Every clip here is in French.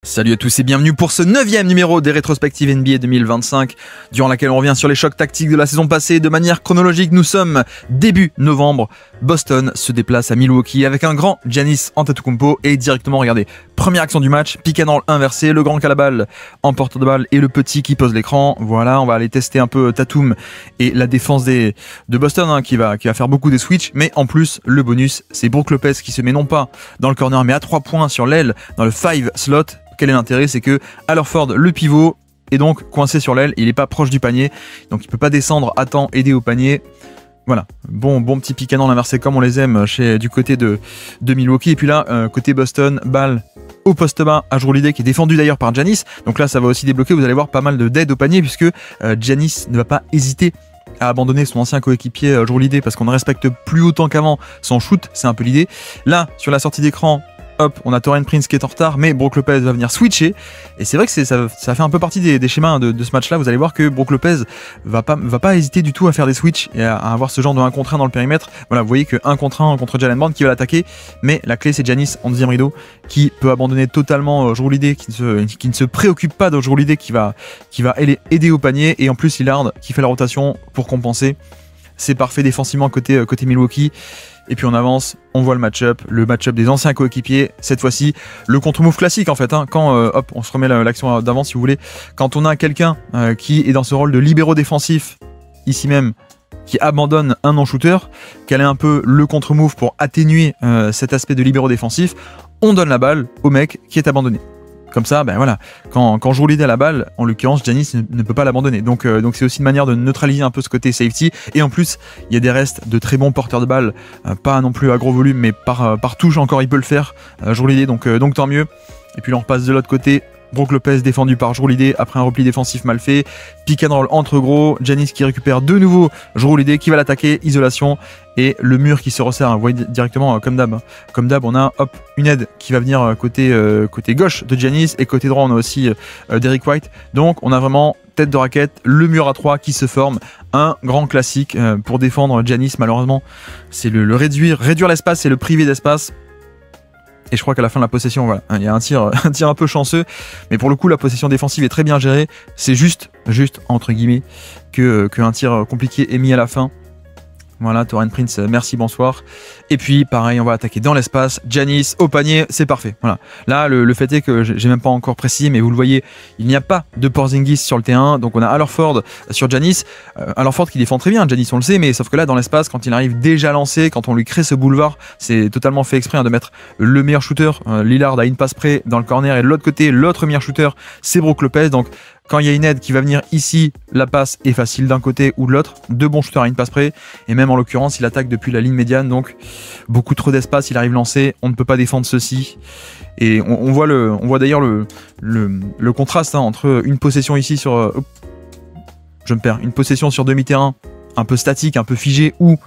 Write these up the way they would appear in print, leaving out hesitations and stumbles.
Salut à tous et bienvenue pour ce 9e numéro des rétrospectives NBA 2025, durant laquelle on revient sur les chocs tactiques de la saison passée de manière chronologique. Nous sommes début novembre, Boston se déplace à Milwaukee avec un grand Giannis Antetokounmpo et directement, regardez, première action du match, pick and roll inversé, le grand qui a la balle en porte de balle et le petit qui pose l'écran. Voilà, on va aller tester un peu Tatum et la défense de Boston qui va faire beaucoup des switches, mais en plus le bonus c'est Brook Lopez qui se met non pas dans le corner mais à 3 points sur l'aile dans le 5 slot. Quel est l'intérêt? C'est que Al Horford, le pivot, est donc coincé sur l'aile, il n'est pas proche du panier, donc il peut pas descendre à temps, aider au panier. Voilà, bon petit pick and roll inversé comme on les aime du côté de Milwaukee. Et puis là, côté Boston, balle au poste bas à Jrue Holiday qui est défendu d'ailleurs par Giannis. Donc là, ça va aussi débloquer, vous allez voir pas mal de dead au panier puisque Giannis ne va pas hésiter à abandonner son ancien coéquipier Jrue Holiday parce qu'on ne respecte plus autant qu'avant son shoot, c'est un peu l'idée. Là, sur la sortie d'écran, hop, on a Taurean Prince qui est en retard, mais Brook Lopez va venir switcher. Et c'est vrai que ça fait un peu partie des schémas de ce match-là. Vous allez voir que Brook Lopez va pas hésiter du tout à faire des switches et à avoir ce genre de 1 contre 1 dans le périmètre. Voilà, vous voyez que 1 contre 1 contre Jaylen Brown qui va l'attaquer. Mais la clé, c'est Giannis en deuxième rideau qui peut abandonner totalement Jrue Holiday, qui ne se préoccupe pas de Jrue Holiday qui va aider au panier. Et en plus, Lillard qui fait la rotation pour compenser. C'est parfait défensivement côté Milwaukee. Et puis on avance, on voit le match-up des anciens coéquipiers. Cette fois-ci, le contre-move classique en fait. Quand hop, on se remet l'action d'avant si vous voulez. Quand on a quelqu'un qui est dans ce rôle de libéraux défensif, ici même, qui abandonne un non-shooter, quel est un peu le contre-move pour atténuer cet aspect de libéraux défensif, on donne la balle au mec qui est abandonné. Comme ça, ben voilà, quand Jrue Holiday a la balle, en l'occurrence, Giannis ne peut pas l'abandonner. Donc c'est aussi une manière de neutraliser un peu ce côté safety. Et en plus, il y a des restes de très bons porteurs de balle, pas non plus à gros volume, mais par touche encore, il peut le faire, Jrue Holiday, donc tant mieux. Et puis là, on repasse de l'autre côté. Brook Lopez défendu par Jrue Holiday après un repli défensif mal fait. Pick and roll entre gros. Giannis qui récupère de nouveau Jrue Holiday qui va l'attaquer. Isolation. Et le mur qui se resserre. Vous voyez directement comme d'hab. Comme d'hab, on a hop, une aide qui va venir côté gauche de Giannis. Et côté droit, on a aussi Derrick White. Donc on a vraiment tête de raquette, le mur à 3 qui se forme. Un grand classique pour défendre Giannis. Malheureusement, c'est le réduire l'espace et le priver d'espace. Et je crois qu'à la fin de la possession, voilà, il y a un tir un peu chanceux, mais pour le coup la possession défensive est très bien gérée. C'est juste entre guillemets qu'un tir compliqué est mis à la fin. Voilà, Taurean Prince, merci, bonsoir. Et puis pareil, on va attaquer dans l'espace. Giannis au panier, c'est parfait. Voilà. Là, le fait est que j'ai même pas encore précisé, mais vous le voyez, il n'y a pas de Porzingis sur le T1. Donc on a Al Horford sur Giannis. Al Horford qui défend très bien, Giannis on le sait, mais sauf que là dans l'espace, quand il arrive déjà lancé, quand on lui crée ce boulevard, c'est totalement fait exprès de mettre le meilleur shooter. Lillard a une passe près dans le corner et de l'autre côté, l'autre meilleur shooter, c'est Brook Lopez. Donc quand il y a une aide qui va venir ici, la passe est facile d'un côté ou de l'autre. Deux bons shooters à une passe près. Et même en l'occurrence, il attaque depuis la ligne médiane. Donc beaucoup trop d'espace, il arrive lancé. On ne peut pas défendre ceci. Et on voit d'ailleurs le contraste entre une possession ici sur... une possession sur demi-terrain un peu statique, un peu figée, où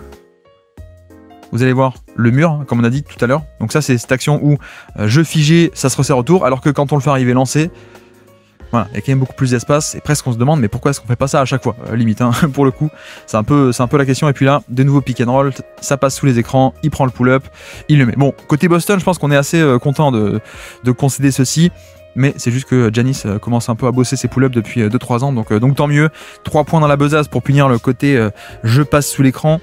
vous allez voir le mur, comme on a dit tout à l'heure. Donc ça, c'est cette action où jeu figé, ça se resserre autour. Alors que quand on le fait arriver lancé, voilà, il y a quand même beaucoup plus d'espace et presque on se demande mais pourquoi est-ce qu'on fait pas ça à chaque fois, limite pour le coup, c'est un peu la question. Et puis là, de nouveau pick and roll, ça passe sous les écrans, il prend le pull-up, il le met. Bon, côté Boston, je pense qu'on est assez content de concéder ceci, mais c'est juste que Giannis commence un peu à bosser ses pull-ups depuis 2-3 ans, donc tant mieux. 3 points dans la besace pour punir le côté je passe sous l'écran.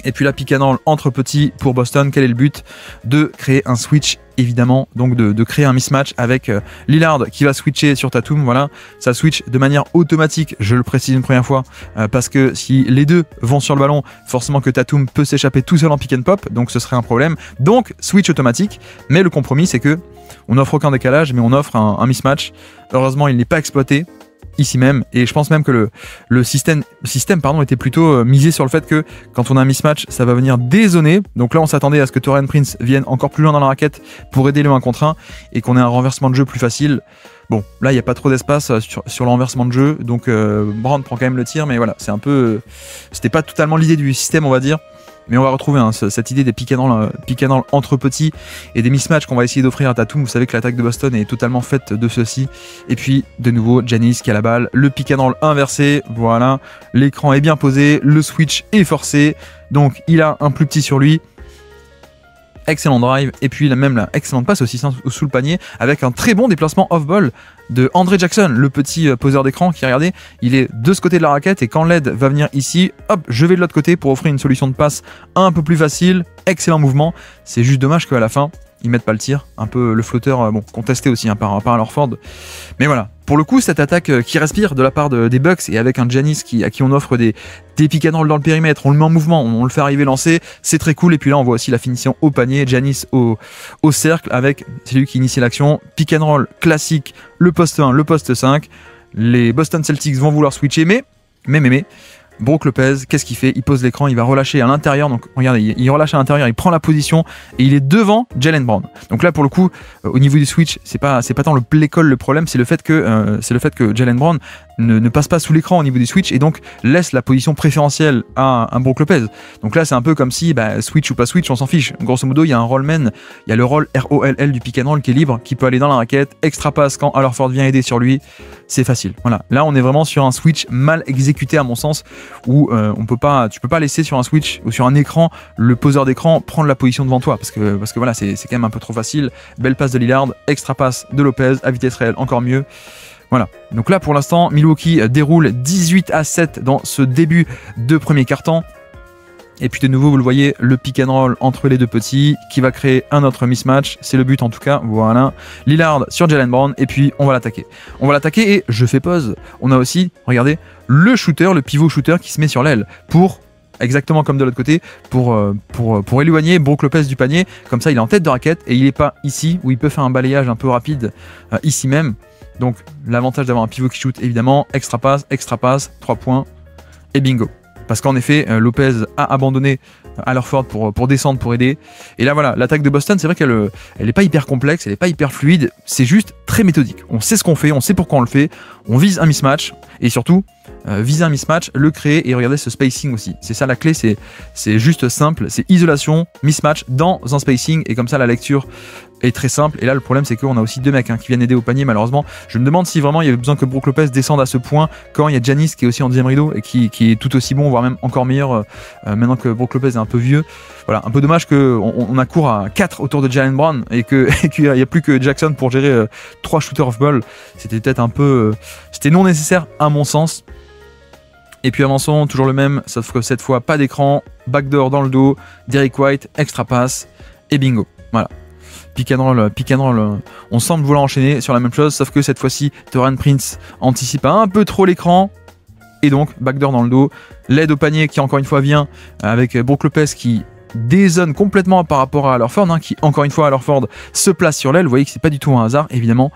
Et puis la pick and roll entre petits pour Boston. Quel est le but? De créer un switch, évidemment, donc de créer un mismatch avec Lillard qui va switcher sur Tatum. Voilà, ça switch de manière automatique, je le précise une première fois, parce que si les deux vont sur le ballon, forcément que Tatum peut s'échapper tout seul en pick and pop, donc ce serait un problème. Donc switch automatique, mais le compromis c'est que on n'offre aucun décalage, mais on offre un mismatch. Heureusement, il n'est pas exploité ici même, et je pense même que le système était plutôt misé sur le fait que quand on a un mismatch, ça va venir dézoner. Donc là on s'attendait à ce que Taurean Prince vienne encore plus loin dans la raquette pour aider le 1 contre 1 et qu'on ait un renversement de jeu plus facile. Bon, là il n'y a pas trop d'espace sur le renversement de jeu, donc Brown prend quand même le tir, mais voilà, c'est un peu... c'était pas totalement l'idée du système, on va dire. Mais on va retrouver cette idée des pick and roll entre petits et des mismatchs qu'on va essayer d'offrir à Tatum. Vous savez que l'attaque de Boston est totalement faite de ceci. Et puis de nouveau Giannis qui a la balle, le pick and roll inversé, voilà, l'écran est bien posé, le switch est forcé, donc il a un plus petit sur lui. excellent drive, et puis même la excellente passe aussi sous le panier, avec un très bon déplacement off-ball de Andre Jackson, le petit poseur d'écran qui, regardez, il est de ce côté de la raquette, et quand l'aide va venir ici, hop, je vais de l'autre côté pour offrir une solution de passe un peu plus facile. Excellent mouvement, c'est juste dommage qu'à la fin, ils mettent pas le tir, un peu le flotteur, bon, contesté aussi par Horford. Mais voilà, pour le coup, cette attaque qui respire de la part des Bucks, et avec un Giannis à qui on offre des pick and roll dans le périmètre, on le met en mouvement, on le fait arriver lancer, c'est très cool. Et puis là, on voit aussi la finition au panier, Giannis au cercle, avec, c'est lui qui initie l'action, pick and roll classique, le poste 1, le poste 5. Les Boston Celtics vont vouloir switcher, mais Brook Lopez, qu'est-ce qu'il fait? Il pose l'écran, il va relâcher à l'intérieur. Donc regardez, il relâche à l'intérieur, il prend la position et il est devant Jaylen Brown. Donc là, pour le coup, au niveau du switch, c'est pas tant le play call le problème, c'est le fait que Jaylen Brown ne passe pas sous l'écran au niveau du switch, et donc laisse la position préférentielle à un Brook Lopez. Donc là, c'est un peu comme si switch ou pas switch, on s'en fiche. Grosso modo, il y a un rollman, il y a le roll ROLL du pick and roll qui est libre, qui peut aller dans la raquette, extra passe quand Al Horford vient aider sur lui, c'est facile. Voilà. Là, on est vraiment sur un switch mal exécuté à mon sens, où tu peux pas laisser sur un switch ou sur un écran le poseur d'écran prendre la position devant toi, parce que voilà, c'est quand même un peu trop facile. Belle passe de Lillard, extra passe de Lopez à vitesse réelle, encore mieux. Voilà, donc là pour l'instant Milwaukee déroule 18-7 dans ce début de premier quart-temps. Et puis de nouveau, vous le voyez, le pick and roll entre les deux petits qui va créer un autre mismatch. C'est le but en tout cas, voilà. Lillard sur Jaylen Brown, et puis on va l'attaquer. Et je fais pause. On a aussi, regardez, le shooter, le pivot shooter qui se met sur l'aile pour, exactement comme de l'autre côté, pour éloigner Brook Lopez du panier. Comme ça, il est en tête de raquette et il n'est pas ici où il peut faire un balayage un peu rapide ici même. Donc l'avantage d'avoir un pivot qui shoot, évidemment, extra passe, 3 points et bingo. Parce qu'en effet, Lopez a abandonné Al Horford pour descendre, pour aider. Et là voilà, l'attaque de Boston, c'est vrai qu'elle n'est pas hyper complexe, elle n'est pas hyper fluide, c'est juste très méthodique. On sait ce qu'on fait, on sait pourquoi on le fait, on vise un mismatch, et surtout, viser un mismatch, le créer, et regardez ce spacing aussi. C'est ça la clé, c'est juste simple, c'est isolation, mismatch dans un spacing, et comme ça la lecture est très simple. Et là le problème c'est qu'on a aussi deux mecs qui viennent aider au panier, malheureusement. Je me demande si vraiment il y avait besoin que Brook Lopez descende à ce point quand il y a Giannis qui est aussi en deuxième rideau et qui est tout aussi bon, voire même encore meilleur maintenant que Brook Lopez est un peu vieux. Voilà, un peu dommage qu'on a cours à 4 autour de Jaylen Brown et qu'il n'y a plus que Jackson pour gérer 3 shooters off-ball. C'était peut-être un peu... c'était non nécessaire à mon sens. Et puis avançons, toujours le même, sauf que cette fois pas d'écran, backdoor dans le dos, Derrick White, extra passe et bingo. Voilà. Pick and roll, on semble vouloir enchaîner sur la même chose, sauf que cette fois-ci, Taurean Prince anticipe un peu trop l'écran, et donc backdoor dans le dos, l'aide au panier qui encore une fois vient avec Brook Lopez qui dézone complètement par rapport à Al Horford, qui encore une fois Al Horford se place sur l'aile. Vous voyez que c'est pas du tout un hasard, évidemment.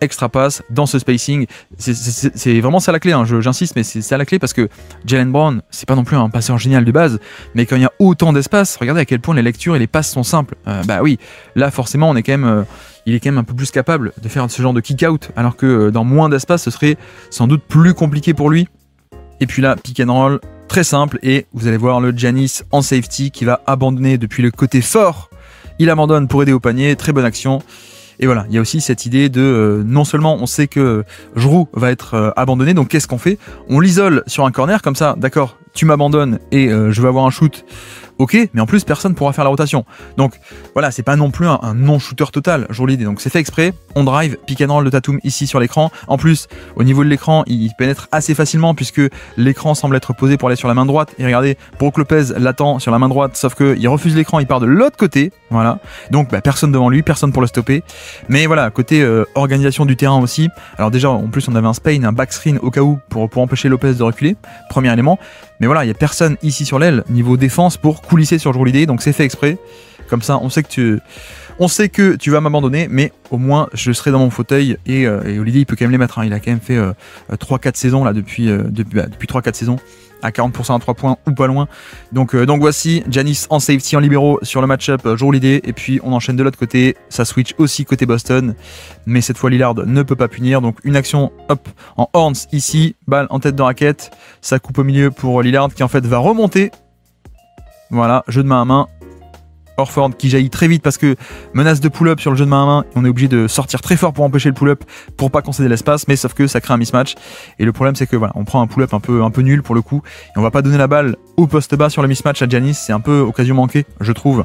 Extra passe dans ce spacing, c'est vraiment ça la clé, j'insiste, mais c'est ça la clé, parce que Jaylen Brown, c'est pas non plus un passeur génial de base, mais quand il y a autant d'espace, regardez à quel point les lectures et les passes sont simples. Bah oui, là forcément il est quand même un peu plus capable de faire ce genre de kick-out, alors que dans moins d'espace, ce serait sans doute plus compliqué pour lui. Et puis là, pick and roll, très simple, et vous allez voir le Giannis en safety qui va abandonner depuis le côté fort. Il abandonne pour aider au panier, très bonne action. Et voilà, il y a aussi cette idée de non seulement on sait que Jrue va être abandonné, donc qu'est-ce qu'on fait? On l'isole sur un corner, comme ça, d'accord, tu m'abandonnes et je vais avoir un shoot, ok, mais en plus personne pourra faire la rotation. Donc voilà, c'est pas non plus un non-shooter total, Jrue Holiday. Donc c'est fait exprès, on drive, pick and roll de Tatum ici sur l'écran. En plus, au niveau de l'écran, il pénètre assez facilement puisque l'écran semble être posé pour aller sur la main droite. Et regardez, Brook Lopez l'attend sur la main droite, sauf qu'il refuse l'écran, il part de l'autre côté. Voilà, donc personne devant lui, personne pour le stopper. Mais voilà, côté organisation du terrain aussi. Alors déjà, en plus, on avait un Spain, un backscreen au cas où pour empêcher Lopez de reculer, premier élément. Mais voilà, il n'y a personne ici sur l'aile, niveau défense, pour coulisser sur Jrue Holiday, donc c'est fait exprès. Comme ça, on sait que tu vas m'abandonner, mais au moins, je serai dans mon fauteuil, et Holiday, il peut quand même les mettre. Il a quand même fait 3-4 saisons, là, depuis 3-4 saisons, à 40% à 3 points, ou pas loin. Donc voici, Giannis en safety, en libéraux, sur le match-up Jrue Holiday, et puis on enchaîne de l'autre côté, ça switch aussi côté Boston, mais cette fois, Lillard ne peut pas punir, donc une action, hop, en horns, ici, balle en tête de raquette, ça coupe au milieu pour Lillard, qui en fait va remonter. Voilà, jeu de main à main. Horford qui jaillit très vite parce que menace de pull-up sur le jeu de main à main, on est obligé de sortir très fort pour empêcher le pull-up, pour pas concéder l'espace, mais sauf que ça crée un mismatch. Et le problème c'est que voilà, on prend un pull-up un peu nul pour le coup, et on va pas donner la balle au poste bas sur le mismatch à Giannis, c'est un peu occasion manquée, je trouve,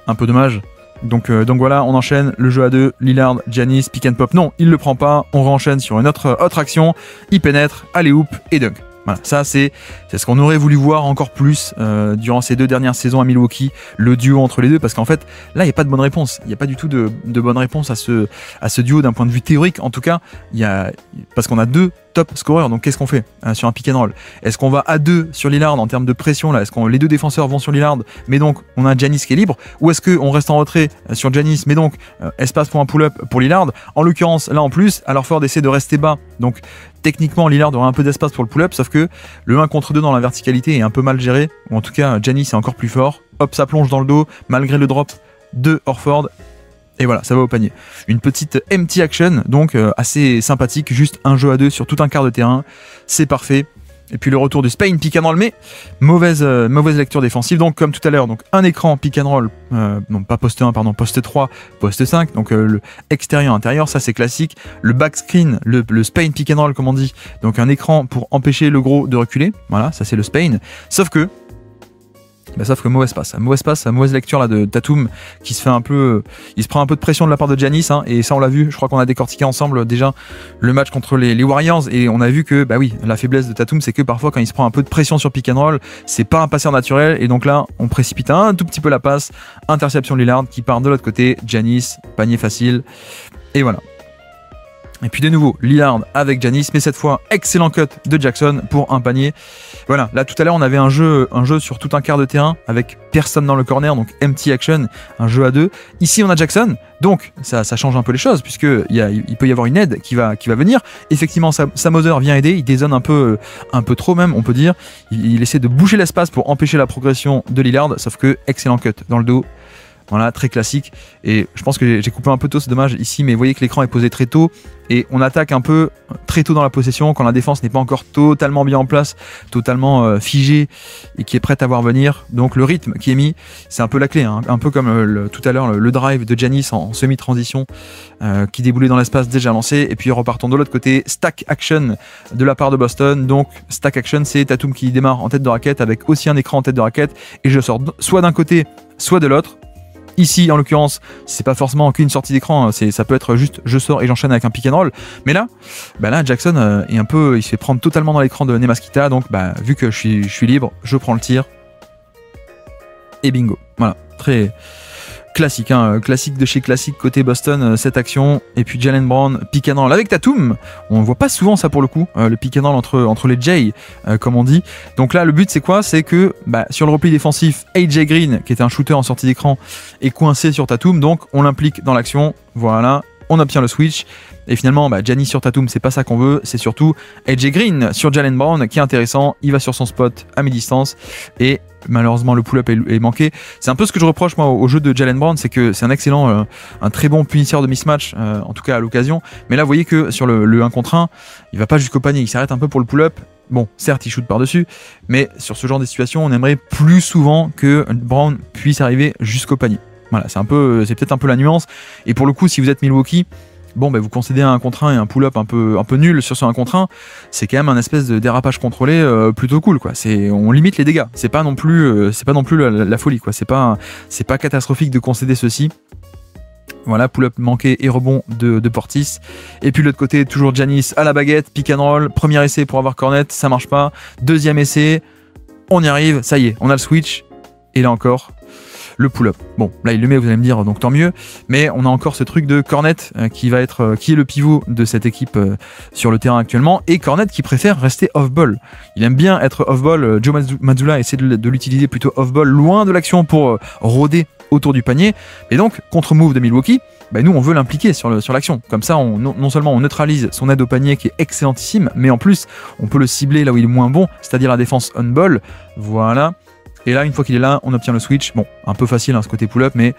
un peu dommage. Donc voilà, on enchaîne le jeu à 2, Lillard, Giannis, pick and pop. Non, il le prend pas, on renchaîne sur une autre action, il pénètre, alley-oop et dunk. Voilà, ça c'est ce qu'on aurait voulu voir encore plus durant ces 2 dernières saisons à Milwaukee, le duo entre les deux, parce qu'en fait là il n'y a pas de bonne réponse, il n'y a pas du tout de bonne réponse à ce duo d'un point de vue théorique. En tout cas, parce qu'on a 2 top scoreurs, donc qu'est-ce qu'on fait sur un pick and roll? Est-ce qu'on va à 2 sur Lillard en termes de pression là? Est-ce que les 2 défenseurs vont sur Lillard, mais donc on a Giannis qui est libre? Ou est-ce qu'on reste en retrait sur Giannis, mais donc espace pour un pull-up pour Lillard? En l'occurrence, là en plus, alors Ford essaie de rester bas, donc techniquement Lillard aura un peu d'espace pour le pull-up, sauf que le 1 contre 2 dans la verticalité est un peu mal géré, ou en tout cas Giannis est encore plus fort. Hop, ça plonge dans le dos, malgré le drop de Horford. Et voilà, ça va au panier. Une petite empty action, donc assez sympathique, juste un jeu à 2 sur tout un quart de terrain, c'est parfait. Et puis le retour du Spain pick and roll, mais mauvaise lecture défensive, donc comme tout à l'heure, donc un écran pick and roll, non pas poste 1, pardon, poste 3, poste 5, donc le extérieur-intérieur, ça c'est classique. Le back screen, le Spain pick and roll comme on dit, donc un écran pour empêcher le gros de reculer, voilà, ça c'est le Spain, sauf que mauvaise passe, mauvaise lecture là de Tatum qui se fait un peu, il se prend un peu de pression de la part de Giannis, hein, et ça on l'a vu, je crois qu'on a décortiqué ensemble déjà le match contre les Warriors, et on a vu que bah oui, la faiblesse de Tatum c'est que parfois quand il se prend un peu de pression sur pick and roll, c'est pas un passeur naturel, et donc là on précipite un tout petit peu la passe, interception de Lillard qui part de l'autre côté, Giannis, panier facile, et voilà. Et puis de nouveau, Lillard avec Giannis, mais cette fois, excellent cut de Jackson pour un panier. Voilà, là tout à l'heure, on avait un jeu sur tout un quart de terrain avec personne dans le corner, donc empty action, un jeu à 2. Ici, on a Jackson, donc ça change un peu les choses, puisqu'il peut y avoir une aide qui va venir. Effectivement, Sam Hauser vient aider, il dézone un peu trop même, on peut dire. Il essaie de boucher l'espace pour empêcher la progression de Lillard, sauf que excellent cut dans le dos. Voilà, très classique, et je pense que j'ai coupé un peu tôt, c'est dommage ici, mais vous voyez que l'écran est posé très tôt et on attaque un peu très tôt dans la possession quand la défense n'est pas encore totalement bien en place, totalement figée et qui est prête à voir venir. Donc le rythme qui est mis, c'est un peu la clé, hein, un peu comme tout à l'heure le drive de Giannis en semi-transition qui déboulait dans l'espace déjà lancé, et puis repartons de l'autre côté, stack action de la part de Boston. Donc stack action, c'est Tatum qui démarre en tête de raquette avec aussi un écran en tête de raquette, et je sors soit d'un côté soit de l'autre. Ici, en l'occurrence, c'est pas forcément qu'une sortie d'écran, ça peut être juste je sors et j'enchaîne avec un pick and roll. Mais là, Jackson est il se fait prendre totalement dans l'écran de Nemaskita, donc vu que je suis libre, je prends le tir et bingo. Voilà, très classique, hein, classique de chez classique côté Boston, cette action. Et puis Jaylen Brown, pick and roll avec Tatum. On voit pas souvent ça pour le coup, le pick and roll entre les Jay, comme on dit. Donc là, le but c'est quoi? C'est que sur le repli défensif, AJ Green, qui était un shooter en sortie d'écran, est coincé sur Tatum, donc on l'implique dans l'action. Voilà, on obtient le switch. Et finalement, Giannis sur Tatum, c'est pas ça qu'on veut, c'est surtout AJ Green sur Jaylen Brown qui est intéressant. Il va sur son spot à mi-distance et malheureusement le pull-up est manqué. C'est un peu ce que je reproche moi au jeu de Jaylen Brown, c'est que c'est un excellent, un très bon punisseur de mismatch, en tout cas à l'occasion. Mais là, vous voyez que sur le 1 contre 1, il va pas jusqu'au panier, il s'arrête un peu pour le pull-up. Bon, certes, il shoot par-dessus, mais sur ce genre de situation, on aimerait plus souvent que Brown puisse arriver jusqu'au panier. Voilà, c'est peut-être un peu la nuance. Et pour le coup, si vous êtes Milwaukee, vous concédez un contre 1 et un pull-up un peu nul sur ce 1 contre 1, c'est quand même un espèce de dérapage contrôlé plutôt cool, quoi. On limite les dégâts, c'est pas non plus la folie, quoi. C'est pas catastrophique de concéder ceci. Voilà, pull-up manqué et rebond de Portis. Et puis de l'autre côté, toujours Giannis à la baguette, pick and roll, premier essai pour avoir Cornet, ça marche pas. Deuxième essai, on y arrive, ça y est, on a le switch. Et là encore, le pull-up. Bon, là il le met, vous allez me dire, donc tant mieux. Mais on a encore ce truc de Cornet qui est le pivot de cette équipe sur le terrain actuellement. Et Cornet qui préfère rester off-ball. Il aime bien être off-ball. Joe Mazzulla essaie de l'utiliser plutôt off-ball, loin de l'action pour rôder autour du panier. Et donc, contre-move de Milwaukee, nous on veut l'impliquer sur l'action. Comme ça, non seulement on neutralise son aide au panier qui est excellentissime, mais en plus, on peut le cibler là où il est moins bon, c'est-à-dire la défense on-ball. Voilà. Et là, une fois qu'il est là, on obtient le switch. Bon, un peu facile, hein, ce côté pull-up, mais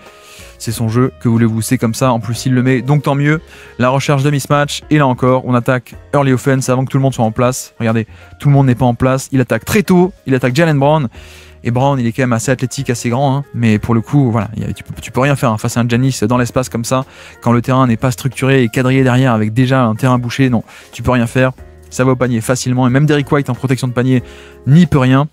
c'est son jeu, que voulez-vous, c'est comme ça. En plus, il le met, donc tant mieux. La recherche de mismatch, et là encore, on attaque early offense avant que tout le monde soit en place. Regardez, tout le monde n'est pas en place. Il attaque très tôt, il attaque Jaylen Brown. Et Brown, il est quand même assez athlétique, assez grand, hein, mais pour le coup, voilà, tu peux rien faire face à un Giannis dans l'espace comme ça, quand le terrain n'est pas structuré et quadrillé derrière avec déjà un terrain bouché. Non, tu peux rien faire. Ça va au panier facilement, et même Derrick White en protection de panier n'y peut rien.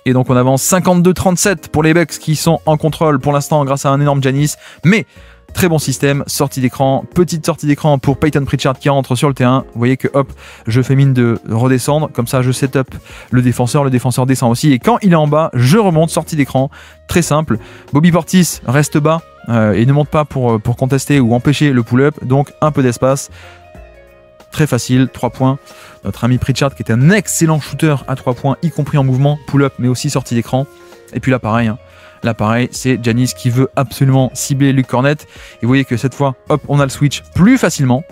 Et donc on avance 52-37 pour les Bucks qui sont en contrôle pour l'instant grâce à un énorme Giannis. Mais très bon système, sortie d'écran, petite sortie d'écran pour Payton Pritchard qui rentre sur le terrain. Vous voyez que hop, je fais mine de redescendre, comme ça je setup le défenseur descend aussi. Et quand il est en bas, je remonte, sortie d'écran, très simple. Bobby Portis reste bas et ne monte pas pour contester ou empêcher le pull-up, donc un peu d'espace. Très facile, 3 points. Notre ami Pritchard qui est un excellent shooter à 3 points, y compris en mouvement, pull-up, mais aussi sortie d'écran. Et puis là, pareil, Là, pareil, c'est Giannis qui veut absolument cibler Luke Kornet. Et vous voyez que cette fois, hop, on a le switch plus facilement.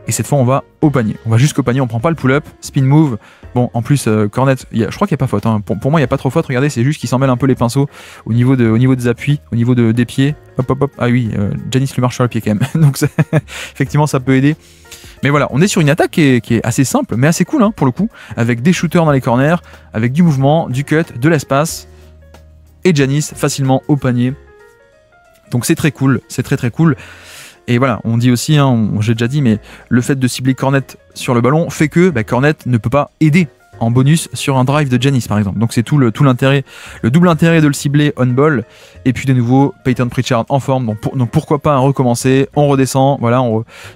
Et cette fois, on va au panier. On va jusqu'au panier, on prend pas le pull-up, spin move. Bon, en plus, Kornet, je crois qu'il n'y a pas faute. Pour moi, il n'y a pas trop faute. Regardez, c'est juste qu'il s'en mêle un peu les pinceaux au niveau des appuis, au niveau des pieds. Hop, hop, hop. Ah oui, Giannis lui marche sur le pied quand même. Donc, effectivement, ça peut aider. Mais voilà, on est sur une attaque qui est assez simple, mais assez cool pour le coup. Avec des shooters dans les corners, avec du mouvement, du cut, de l'espace. Et Giannis facilement au panier. Donc c'est très cool, c'est très cool. Et voilà, on dit aussi, j'ai déjà dit, mais le fait de cibler Kornet sur le ballon fait que Kornet ne peut pas aider en bonus sur un drive de Giannis par exemple. Donc c'est tout l'intérêt, le double intérêt de le cibler on ball. Et puis de nouveau, Payton Pritchard en forme, donc pourquoi pas recommencer, on redescend, voilà,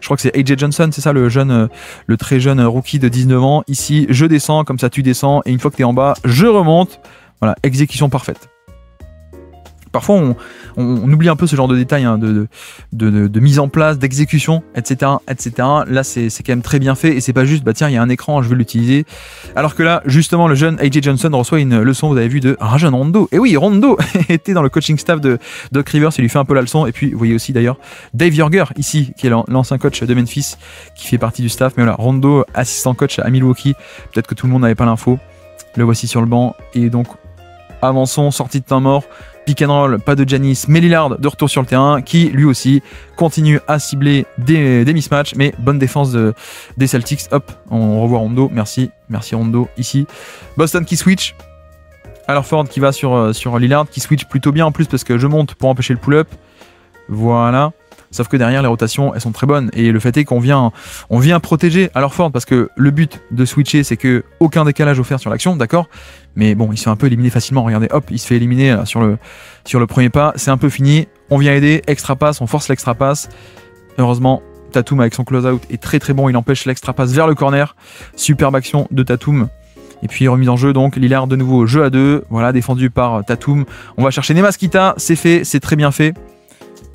je crois que c'est AJ Johnson, c'est ça le très jeune rookie de 19 ans. Ici, je descends, comme ça tu descends, et une fois que tu es en bas, je remonte. Voilà, exécution parfaite. Parfois, on oublie un peu ce genre de détails de mise en place, d'exécution, etc., etc. Là, c'est quand même très bien fait et c'est pas juste, tiens, il y a un écran, je vais l'utiliser. Alors que là, justement, le jeune AJ Johnson reçoit une leçon, vous avez vu, de Rajon Rondo. Et oui, Rondo était dans le coaching staff de Doc Rivers, il lui fait un peu la leçon. Et puis, vous voyez aussi d'ailleurs Dave Yorger, ici, qui est l'ancien coach de Memphis, qui fait partie du staff. Mais voilà, Rondo, assistant coach à Milwaukee. Peut-être que tout le monde n'avait pas l'info. Le voici sur le banc. Et donc, avançons, sortie de temps mort. Pick and roll, pas de Giannis, mais Lillard de retour sur le terrain qui lui aussi continue à cibler des mismatchs, mais bonne défense des Celtics. Hop, on revoit Rondo, merci Rondo ici. Boston qui switch, Alford qui va sur Lillard, qui switch plutôt bien en plus parce que je monte pour empêcher le pull-up. Voilà. Sauf que derrière, les rotations, elles sont très bonnes. Et le fait est qu'on vient protéger Alford parce que le but de switcher, c'est que aucun décalage offert sur l'action, d'accord. Mais bon, il se fait un peu éliminer facilement. Regardez, hop, il se fait éliminer là, sur le premier pas. C'est un peu fini. On vient aider, extra pass, on force l'extra pass. Heureusement, Tatum avec son close-out est très très bon. Il empêche l'extra pass vers le corner. Superbe action de Tatum. Et puis remise en jeu, donc Lillard de nouveau jeu à 2. Voilà, défendu par Tatum. On va chercher Nemaskita, c'est fait, c'est très bien fait.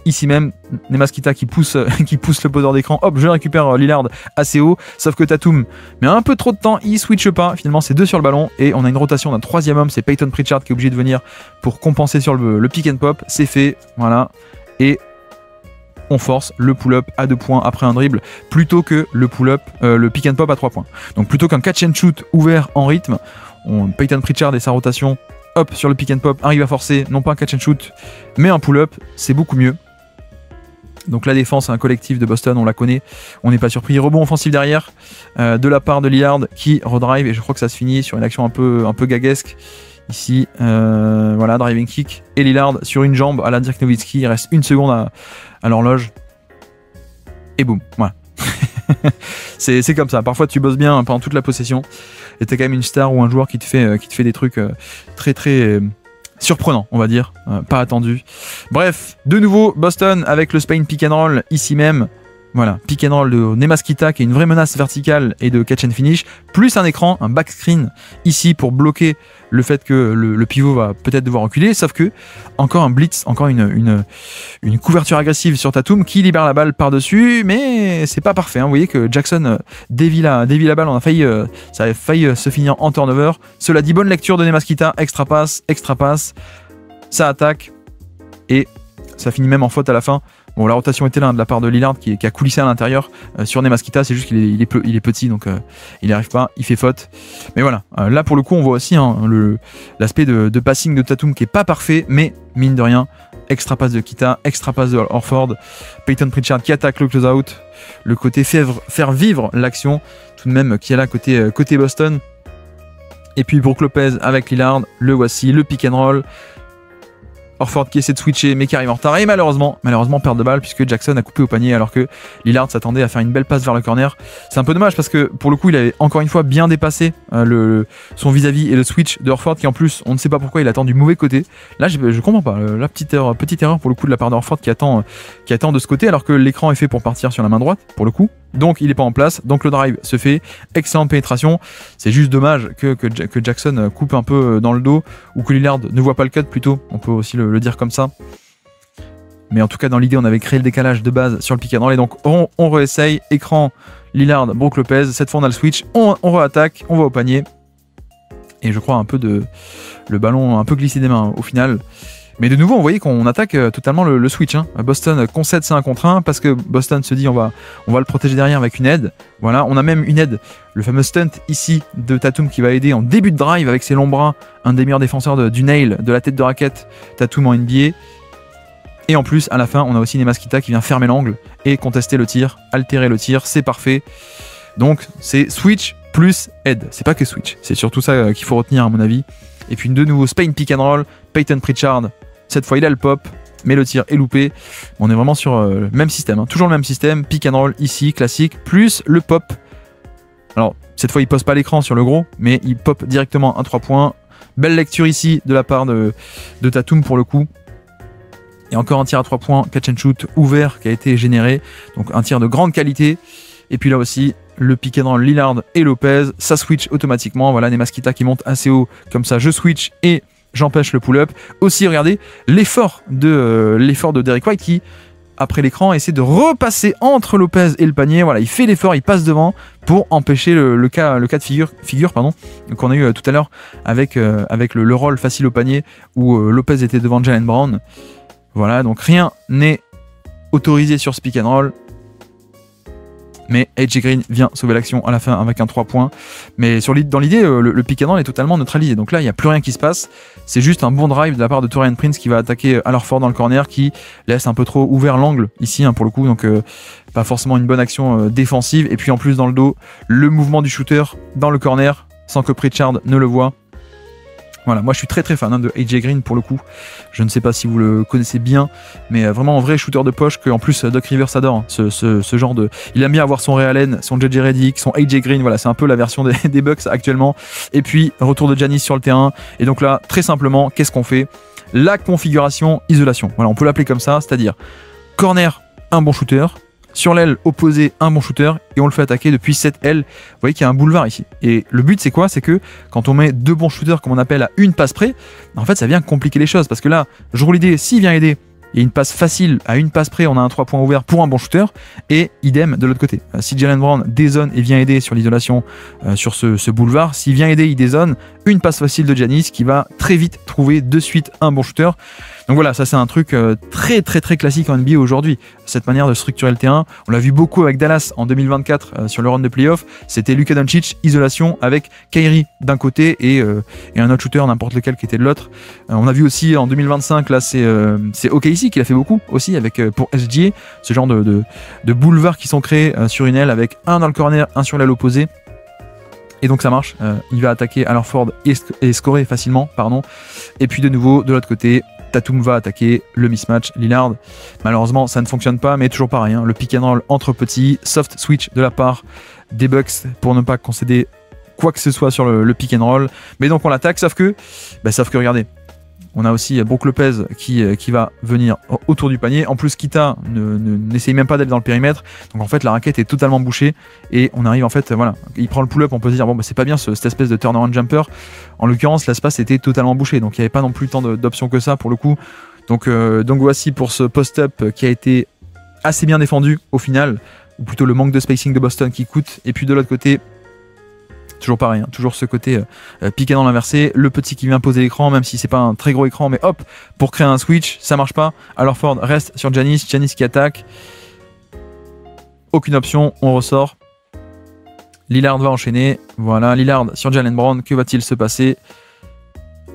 Ici même, Nemaskita qui pousse le poseur d'écran. Hop, je récupère Lillard assez haut. Sauf que Tatum met un peu trop de temps, il switche pas. Finalement, c'est 2 sur le ballon. Et on a une rotation d'un 3e homme. C'est Payton Pritchard qui est obligé de venir pour compenser sur le pick and pop. C'est fait, voilà. Et on force le pull-up à 2 points après un dribble plutôt que le pull-up, le pick and pop à 3 points. Donc plutôt qu'un catch and shoot ouvert en rythme, Payton Pritchard et sa rotation, hop, sur le pick and pop, arrive à forcer, non pas un catch and shoot, mais un pull-up. C'est beaucoup mieux. Donc la défense, un collectif de Boston, on la connaît, on n'est pas surpris. Rebond offensif derrière de la part de Lillard qui redrive et je crois que ça se finit sur une action un peu gaguesque. Ici, voilà, driving kick et Lillard sur une jambe à la Dirk Nowitzki. Il reste 1 seconde à l'horloge et boum, voilà. c'est comme ça. Parfois tu bosses bien pendant toute la possession et t'es quand même une star ou un joueur qui te fait des trucs très très surprenant, on va dire, pas attendu. Bref, de nouveau Boston avec le Spain pick and roll ici même. Voilà, pick and roll de Nemaskita qui est une vraie menace verticale et de catch and finish, plus un écran, un back screen ici pour bloquer le fait que le pivot va peut-être devoir reculer, sauf que encore un blitz, encore une couverture agressive sur Tatum qui libère la balle par-dessus, mais c'est pas parfait. Vous voyez que Jackson dévie la balle, ça avait failli se finir en turnover. Cela dit, bonne lecture de Nemaskita, extra pass, ça attaque et ça finit même en faute à la fin. Bon, la rotation était là de la part de Lillard qui a coulissé à l'intérieur sur Nemaskita, c'est juste qu'il est petit donc il n'y arrive pas, il fait faute. Mais voilà, là pour le coup on voit aussi l'aspect de passing de Tatum qui est pas parfait, mais mine de rien, extra passe de Kita, extra passe de Horford, Payton Pritchard qui attaque le close-out, le côté faire vivre l'action tout de même qui est là côté Boston. Et puis Brook Lopez avec Lillard, le voici, le pick and roll. Horford qui essaie de switcher mais qui arrive en retard et malheureusement perte de balle puisque Jackson a coupé au panier alors que Lillard s'attendait à faire une belle passe vers le corner. C'est un peu dommage parce que pour le coup il avait encore une fois bien dépassé son vis-à-vis et le switch de Horford qui en plus on ne sait pas pourquoi il attend du mauvais côté. Là je comprends pas, la petite erreur pour le coup de la part de Horford qui attend de ce côté alors que l'écran est fait pour partir sur la main droite pour le coup. Donc il n'est pas en place, donc le drive se fait, excellente pénétration. C'est juste dommage que Jackson coupe un peu dans le dos ou que Lillard ne voit pas le cut plutôt, on peut aussi le dire comme ça. Mais en tout cas dans l'idée on avait créé le décalage de base sur le pick and roll et donc on réessaye, écran Lillard, Brook Lopez, cette fois on a le switch, on réattaque, on va au panier. Et je crois le ballon un peu glissé des mains au final. Mais de nouveau, on voyait qu'on attaque totalement le switch. Hein. Boston concède c'est 1 contre 1 parce que Boston se dit on va le protéger derrière avec une aide. Voilà, on a même une aide, le fameux stunt ici de Tatum qui va aider en début de drive avec ses longs bras, un des meilleurs défenseurs du nail, de la tête de raquette, Tatum en NBA. Et en plus, à la fin, on a aussi Nemas Kita qui vient fermer l'angle et contester le tir, altérer le tir, c'est parfait. Donc c'est switch plus aide, c'est pas que switch, c'est surtout ça qu'il faut retenir à mon avis. Et puis de nouveau Spain pick and roll, Peyton Pritchard, cette fois il a le pop, mais le tir est loupé. On est vraiment sur le même système, hein. Toujours le même système, pick and roll ici, classique, plus le pop. Alors cette fois il pose pas l'écran sur le gros, mais il pop directement un 3 points. Belle lecture ici de la part de Tatum pour le coup. Et encore un tir à 3 points, catch and shoot ouvert qui a été généré, donc un tir de grande qualité. Et puis là aussi, le pick and roll Lillard et Lopez, ça switch automatiquement. Voilà, Nemas Kita qui monte assez haut, comme ça je switch et j'empêche le pull-up. Aussi, regardez l'effort de Derrick White qui, après l'écran, essaie de repasser entre Lopez et le panier. Voilà, il fait l'effort, il passe devant pour empêcher le cas de figure qu'on a eu tout à l'heure avec le roll facile au panier où Lopez était devant Jaylen Brown. Voilà, donc rien n'est autorisé sur ce pick and roll. Mais AJ Green vient sauver l'action à la fin avec un 3 points. Mais dans l'idée, le pick and roll est totalement neutralisé. Donc là, il n'y a plus rien qui se passe. C'est juste un bon drive de la part de Taurean Prince qui va attaquer Al Horford dans le corner, qui laisse un peu trop ouvert l'angle ici pour le coup. Donc pas forcément une bonne action défensive. Et puis en plus dans le dos, le mouvement du shooter dans le corner sans que Pritchard ne le voit. Voilà, moi je suis très fan de AJ Green pour le coup. Je ne sais pas si vous le connaissez bien, mais vraiment un vrai shooter de poche que en plus Doc Rivers adore. Hein, ce genre de. Il aime bien avoir son Ray Allen, son JJ Redick, son AJ Green. Voilà, c'est un peu la version des Bucks actuellement. Et puis retour de Giannis sur le terrain. Et donc là, très simplement, qu'est-ce qu'on fait? La configuration isolation. Voilà, on peut l'appeler comme ça, c'est-à-dire corner, un bon shooter. Sur l'aile opposée, un bon shooter et on le fait attaquer depuis cette aile. Vous voyez qu'il y a un boulevard ici. Et le but, c'est quoi? C'est que quand on met 2 bons shooters, comme on appelle à une passe près, en fait, ça vient compliquer les choses. Parce que là, je roule l'idée, s'il vient aider, il y a une passe facile à une passe près, on a un 3 points ouvert pour un bon shooter. Et idem de l'autre côté. Si Jaylen Brown dézone et vient aider sur l'isolation sur ce boulevard, s'il vient aider, il dézone, une passe facile de Giannis qui va très vite trouver de suite un bon shooter. Donc voilà, ça c'est un truc très classique en NBA aujourd'hui, cette manière de structurer le terrain. On l'a vu beaucoup avec Dallas en 2024 sur le round de playoff. C'était Luka Doncic, isolation avec Kyrie d'un côté et un autre shooter, n'importe lequel qui était de l'autre. On a vu aussi en 2025, là c'est OKC qui l'a fait beaucoup aussi avec pour SGA, ce genre de boulevards qui sont créés sur une aile avec un dans le corner, un sur l'aile opposée. Et donc ça marche, il va attaquer Al Horford et scorer facilement, pardon. Et puis de nouveau, de l'autre côté, Tatum va attaquer le mismatch Lillard. Malheureusement, ça ne fonctionne pas, mais toujours pareil. Hein, le pick and roll entre petits, soft switch de la part des Bucks pour ne pas concéder quoi que ce soit sur le pick and roll. Mais donc on l'attaque, sauf que regardez, on a aussi Brook Lopez qui va venir autour du panier. En plus, Kita n'essaye même pas d'aller dans le périmètre. Donc en fait, la raquette est totalement bouchée. Et on arrive en fait, voilà, il prend le pull-up. On peut se dire, bon, c'est pas bien cette espèce de turnaround jumper. En l'occurrence, l'espace était totalement bouché. Donc il n'y avait pas non plus tant d'options que ça pour le coup. Donc voici pour ce post-up qui a été assez bien défendu au final. Ou plutôt le manque de spacing de Boston qui coûte. Et puis de l'autre côté, toujours pareil, hein, toujours ce côté pick and roll inversé, le petit qui vient poser l'écran, même si c'est pas un très gros écran, mais hop, pour créer un switch, ça marche pas. Alors Ford reste sur Giannis qui attaque. Aucune option, on ressort. Lillard va enchaîner. Voilà, Lillard sur Jaylen Brown, que va-t-il se passer?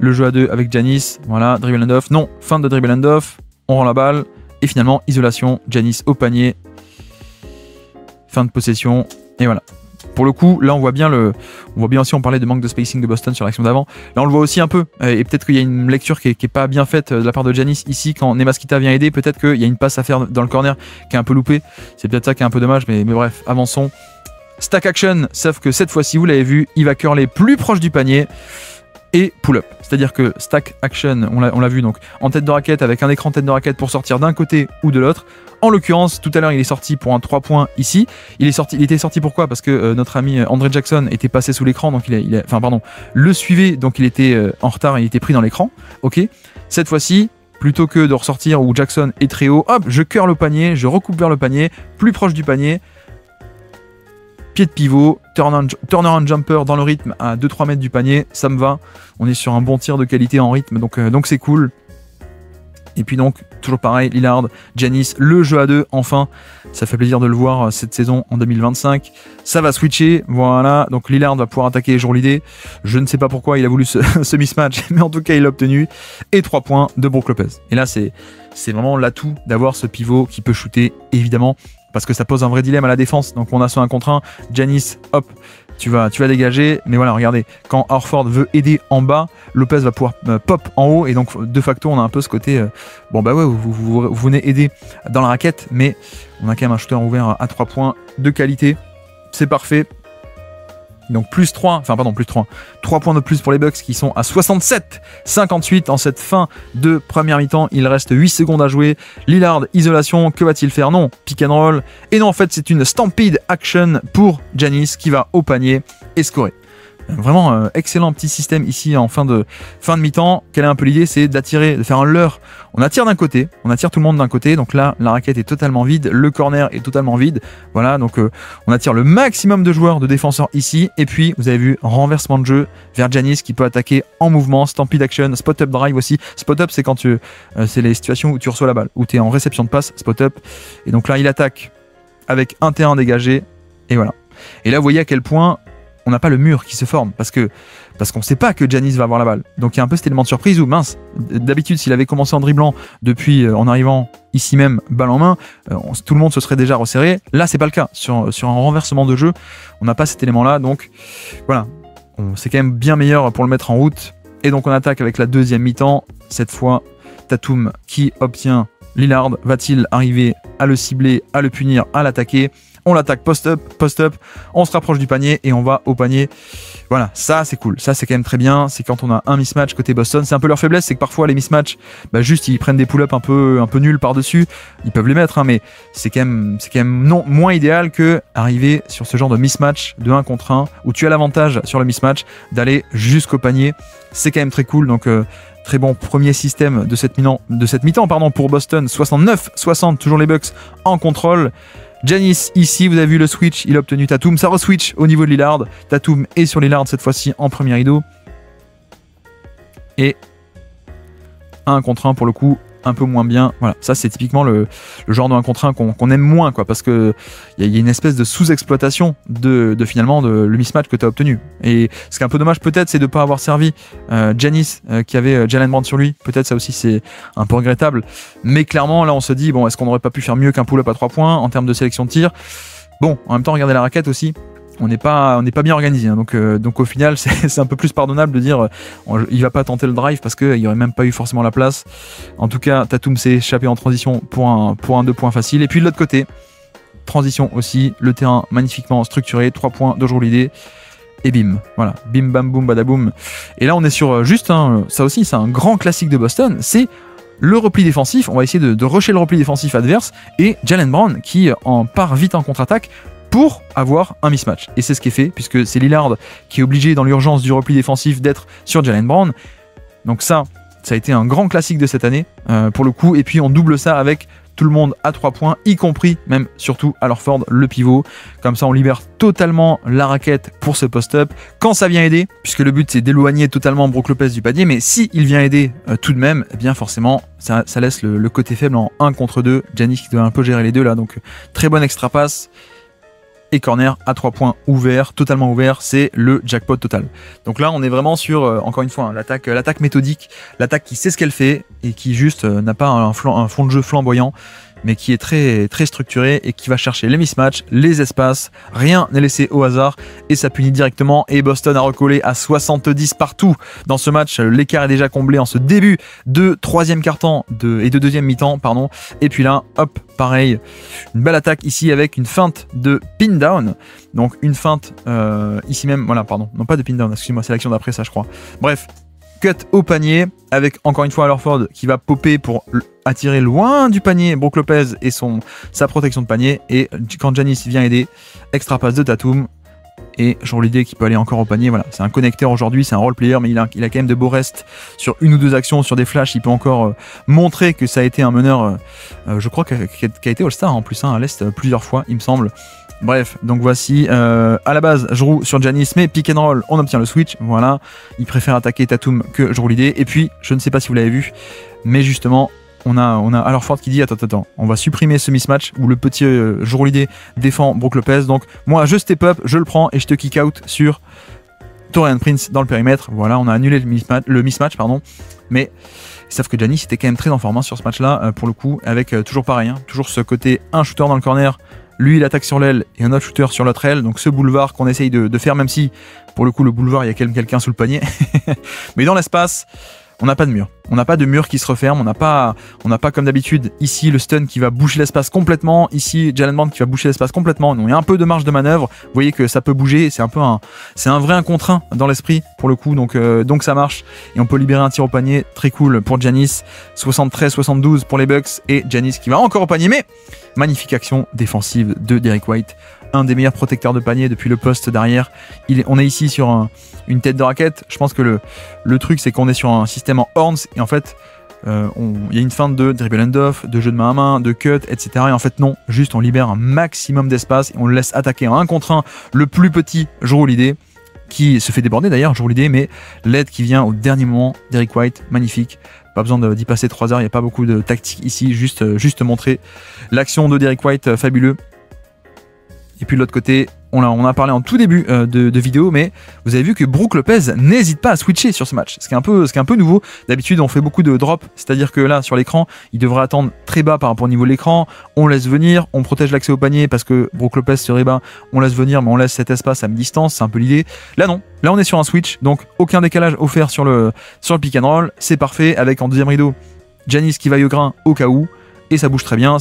Le jeu à 2 avec Giannis, voilà, dribble and off. Non, fin de dribble and off, on rend la balle. Et finalement, isolation, Giannis au panier. Fin de possession, et voilà. pour le coup, là on voit bien aussi, on parlait de manque de spacing de Boston sur l'action d'avant. Là on le voit aussi un peu, et peut-être qu'il y a une lecture qui est pas bien faite de la part de Giannis ici quand Nemaskita vient aider. Peut-être qu'il y a une passe à faire dans le corner qui est un peu loupée. C'est peut-être ça qui est un peu dommage, mais bref, avançons. Stack action, sauf que cette fois-ci, vous l'avez vu, il va curler plus proche du panier et pull-up. C'est-à-dire que stack action, on l'a vu donc en tête de raquette avec un écran tête de raquette pour sortir d'un côté ou de l'autre. En l'occurrence, tout à l'heure, il est sorti pour un 3 points ici. Il était sorti pourquoi? Parce que notre ami André Jackson était passé sous l'écran, donc le suivait, donc il était en retard, il était pris dans l'écran. Ok. Cette fois-ci, plutôt que de ressortir où Jackson est très haut, hop, je curl le panier, je recoupe vers le panier, plus proche du panier. Pied de pivot, turnaround jumper dans le rythme à 2-3 mètres du panier, ça me va. On est sur un bon tir de qualité en rythme, donc c'est cool. Et puis donc, toujours pareil, Lillard, Giannis, le jeu à deux, enfin. Ça fait plaisir de le voir cette saison en 2025. Ça va switcher, voilà. Donc Lillard va pouvoir attaquer les jours l'idée. Je ne sais pas pourquoi il a voulu ce mismatch, mais en tout cas, il l'a obtenu. Et 3 points de Brook Lopez. Et là, c'est vraiment l'atout d'avoir ce pivot qui peut shooter, évidemment, parce que ça pose un vrai dilemme à la défense. Donc on a ce 1 contre 1, Giannis, hop, tu vas dégager, mais voilà, regardez, quand Horford veut aider en bas, Lopez va pouvoir pop en haut, et donc de facto on a un peu ce côté, bon bah ouais, vous venez aider dans la raquette, mais on a quand même un shooter ouvert à 3 points de qualité, c'est parfait. Donc plus 3 points de plus pour les Bucks qui sont à 67-58 en cette fin de première mi-temps. Il reste 8 secondes à jouer. Lillard, isolation, que va-t-il faire? Non, pick and roll. Et non, en fait, c'est une stampede action pour Giannis qui va au panier et scorer. Vraiment excellent petit système ici en fin de mi-temps. Quelle est un peu l'idée? C'est d'attirer, de faire un leurre. On attire d'un côté, on attire tout le monde d'un côté. Donc là, la raquette est totalement vide, le corner est totalement vide. Voilà, donc on attire le maximum de joueurs, de défenseurs ici. Et puis, vous avez vu, renversement de jeu vers Giannis qui peut attaquer en mouvement, stampede action, spot-up drive aussi. Spot-up, c'est quand c'est les situations où tu reçois la balle, où tu es en réception de passe, spot-up. Et donc là, il attaque avec un terrain dégagé. Et voilà. Et là, vous voyez à quel point on n'a pas le mur qui se forme parce qu'on ne sait pas que Giannis va avoir la balle. Donc il y a un peu cet élément de surprise où, mince, d'habitude s'il avait commencé en dribblant depuis en arrivant ici même balle en main, tout le monde se serait déjà resserré. Là c'est pas le cas. Sur un renversement de jeu, on n'a pas cet élément là. Donc voilà, c'est quand même bien meilleur pour le mettre en route. Et donc on attaque avec la deuxième mi-temps. Cette fois, Tatum qui obtient Lillard. Va-t-il arriver à le cibler, à le punir, à l'attaquer? On l'attaque post-up, on se rapproche du panier et on va au panier. Voilà, ça c'est cool, ça c'est quand même très bien. C'est quand on a un mismatch côté Boston, c'est un peu leur faiblesse, c'est que parfois les mismatchs, juste ils prennent des pull-ups un peu nuls par-dessus. Ils peuvent les mettre, hein, mais c'est quand même non, moins idéal que arriver sur ce genre de mismatch de 1 contre 1 où tu as l'avantage sur le mismatch d'aller jusqu'au panier. C'est quand même très cool, donc très bon premier système de cette mi-temps pour Boston. 69-60, toujours les Bucks en contrôle. Giannis ici, vous avez vu le switch, il a obtenu Tatum, ça re-switch au niveau de Lillard. Tatum est sur Lillard cette fois-ci en premier rideau. Et 1 contre 1 pour le coup, un peu moins bien. Voilà, ça c'est typiquement le genre de 1 contre 1 qu'on aime moins, quoi, parce que il y a une espèce de sous-exploitation de finalement le mismatch que tu as obtenu. Et ce qui est un peu dommage peut-être, c'est de ne pas avoir servi Giannis qui avait Jalen Brown sur lui. Peut-être ça aussi c'est un peu regrettable. Mais clairement là on se dit, bon, est-ce qu'on n'aurait pas pu faire mieux qu'un pull-up à 3 points en termes de sélection de tir? Bon, en même temps regardez la raquette aussi. On n'est pas bien organisé, hein. Donc au final c'est un peu plus pardonnable de dire il va pas tenter le drive parce qu'il n'y aurait même pas eu forcément la place. En tout cas Tatum s'est échappé en transition pour un 2 points facile. Et puis de l'autre côté, transition aussi, le terrain magnifiquement structuré, 3 points de Jour-Lidé et bim, voilà, bim bam boum badaboum. Et là on est sur ça aussi c'est un grand classique de Boston, c'est le repli défensif. On va essayer de rusher le repli défensif adverse et Jalen Brown qui en part vite en contre-attaque pour avoir un mismatch. Et c'est ce qui est fait, puisque c'est Lillard qui est obligé, dans l'urgence du repli défensif, d'être sur Jalen Brown. Donc ça a été un grand classique de cette année, pour le coup. Et puis on double ça avec tout le monde à 3 points, y compris, même surtout à Horford, le pivot. Comme ça, on libère totalement la raquette pour ce post-up. Quand ça vient aider, puisque le but c'est d'éloigner totalement Brook Lopez du panier, mais si il vient aider tout de même, eh bien forcément, ça laisse le côté faible en 1 contre 2. Giannis qui doit un peu gérer les deux là, donc très bonne extra passe. Et corner à 3 points ouvert, totalement ouvert, c'est le jackpot total. Donc là on est vraiment sur, encore une fois, hein, l'attaque méthodique, l'attaque qui sait ce qu'elle fait et qui juste n'a pas un fond de jeu flamboyant. mais qui est très structuré et qui va chercher les mismatchs, les espaces, rien n'est laissé au hasard et ça punit directement. Et Boston a recollé à 70 partout dans ce match. L'écart est déjà comblé en ce début de troisième quart-temps et de deuxième mi-temps, pardon. Et puis là, hop, pareil, une belle attaque ici avec une feinte de pin down. Donc une feinte ici même, voilà, pardon, non pas de pin down, excusez-moi, c'est l'action d'après ça, je crois. Bref. Cut au panier avec encore une fois Horford qui va popper pour attirer loin du panier Brook Lopez et sa protection de panier. Et quand Giannis vient aider, extra passe de Tatum et Jrue Holiday qui peut aller encore au panier. Voilà, c'est un connecteur aujourd'hui, c'est un role player, mais il a quand même de beaux restes sur une ou deux actions, sur des flashs. Il peut encore montrer que ça a été un meneur, je crois, qui a été All-Star en plus, hein, à l'Est plusieurs fois, il me semble. Bref, donc voici, à la base, Jrue sur Giannis, mais pick and roll, on obtient le switch, voilà. Il préfère attaquer Tatum que Jrue Holiday. Et puis, je ne sais pas si vous l'avez vu, mais justement, on a Horford qui dit, attends, on va supprimer ce mismatch où le petit Jrue Holiday défend Brook Lopez. Donc, moi, je step up, je le prends et je te kick out sur Taurean Prince dans le périmètre. Voilà, on a annulé le mismatch, pardon. Mais, sauf que Giannis était quand même très en forme sur ce match-là, pour le coup, avec toujours pareil, hein, toujours ce côté, un shooter dans le corner. Lui, il attaque sur l'aile et un autre shooter sur l'autre aile. Donc ce boulevard qu'on essaye de faire, même si, pour le coup, le boulevard, il y a quand même quelqu'un sous le panier. Mais dans l'espace, on n'a pas de mur. On n'a pas de mur qui se referme. On n'a pas comme d'habitude, ici, le stun qui va boucher l'espace complètement. Ici, Jalen Brown qui va boucher l'espace complètement. Donc il y a un peu de marge de manœuvre. Vous voyez que ça peut bouger. C'est un vrai 1 contre 1 dans l'esprit, pour le coup. Donc ça marche. Et on peut libérer un tir au panier. Très cool pour Giannis. 73-72 pour les Bucks. Et Giannis qui va encore au panier. Mais magnifique action défensive de Derrick White. Un des meilleurs protecteurs de panier depuis le poste derrière. On est ici sur une tête de raquette. Je pense que le truc, c'est qu'on est sur un système en horns. Et en fait, il y a une feinte de dribble and off, de jeu de main à main, de cut, etc. Et en fait, non. Juste, on libère un maximum d'espace. Et on le laisse attaquer en 1 contre 1 le plus petit Jrue Holiday, qui se fait déborder d'ailleurs, Jrue Holiday, mais l'aide qui vient au dernier moment. Derrick White, magnifique. Pas besoin d'y passer 3 heures. Il n'y a pas beaucoup de tactique ici. Juste montrer l'action de Derrick White, fabuleux. Et puis de l'autre côté, on a parlé en tout début de vidéo, mais vous avez vu que Brook Lopez n'hésite pas à switcher sur ce match. Ce qui est un peu nouveau. D'habitude, on fait beaucoup de drops, c'est-à-dire que là, sur l'écran, il devrait attendre très bas par rapport au niveau de l'écran. On laisse venir, on protège l'accès au panier parce que Brook Lopez serait bas. On laisse venir, mais on laisse cet espace à mi-distance. C'est un peu l'idée. Là, non. Là, on est sur un switch, donc aucun décalage offert sur le pick and roll. C'est parfait, avec en deuxième rideau, Giannis qui vaille au grain au cas où. Et ça bouge très bien.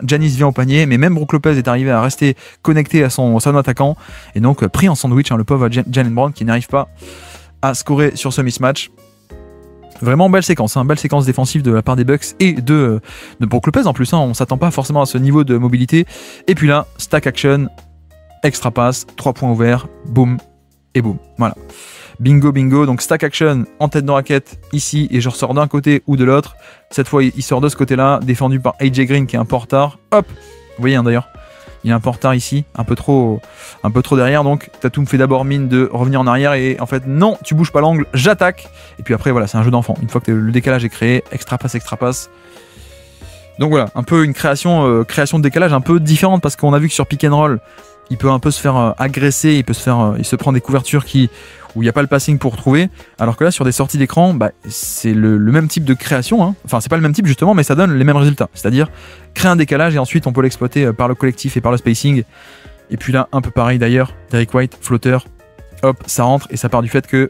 Giannis vient au panier, mais même Brook Lopez est arrivé à rester connecté à son attaquant. Et donc pris en sandwich, le pauvre Jalen Brown qui n'arrive pas à scorer sur ce mismatch. Vraiment belle séquence défensive de la part des Bucks et de Brook Lopez en plus. On s'attend pas forcément à ce niveau de mobilité. Et puis là, stack action, extra pass, 3 points ouverts, boum et boum. Voilà. Bingo, donc stack action en tête de raquette ici et je ressors d'un côté ou de l'autre. Cette fois, il sort de ce côté-là, défendu par AJ Green qui est un peu en retard. Hop, vous voyez d'ailleurs, il est un peu en retard ici, un peu trop derrière. Donc Tatum fait d'abord mine de revenir en arrière et en fait non, tu bouges pas l'angle, j'attaque. Et puis après voilà, c'est un jeu d'enfant. Une fois que le décalage est créé, extra passe. Donc voilà, un peu une création de décalage un peu différente parce qu'on a vu que sur pick and roll, il peut un peu se faire agresser, il se prend des couvertures où il n'y a pas le passing pour trouver, alors que là sur des sorties d'écran, c'est le même type de création, hein. Enfin c'est pas le même type justement, mais ça donne les mêmes résultats, c'est-à-dire créer un décalage et ensuite on peut l'exploiter par le collectif et par le spacing. Et puis là un peu pareil d'ailleurs, Derrick White, flotteur, hop, ça rentre et ça part du fait que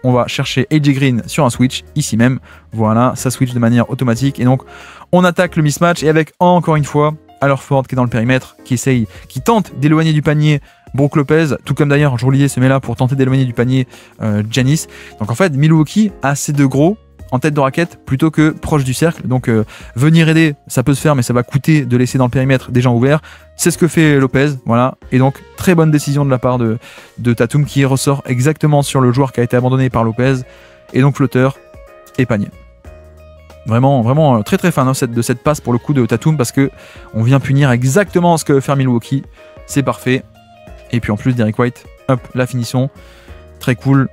on va chercher AJ Green sur un switch, ici même, voilà, ça switch de manière automatique et donc on attaque le mismatch et avec encore une fois Horford qui est dans le périmètre, qui tente d'éloigner du panier Brook Lopez, tout comme d'ailleurs Jrue Holiday se met là pour tenter d'éloigner du panier Giannis. Donc en fait Milwaukee a assez de gros en tête de raquette plutôt que proche du cercle. Donc venir aider, ça peut se faire, mais ça va coûter de laisser dans le périmètre des gens ouverts. C'est ce que fait Lopez, voilà. Et donc très bonne décision de la part de Tatum qui ressort exactement sur le joueur qui a été abandonné par Lopez. Et donc flotteur et panier. Vraiment très fan de cette passe pour le coup de Tatum parce que on vient punir exactement ce que veut faire Milwaukee. C'est parfait. Et puis en plus Derrick White, hop, la finition, très cool.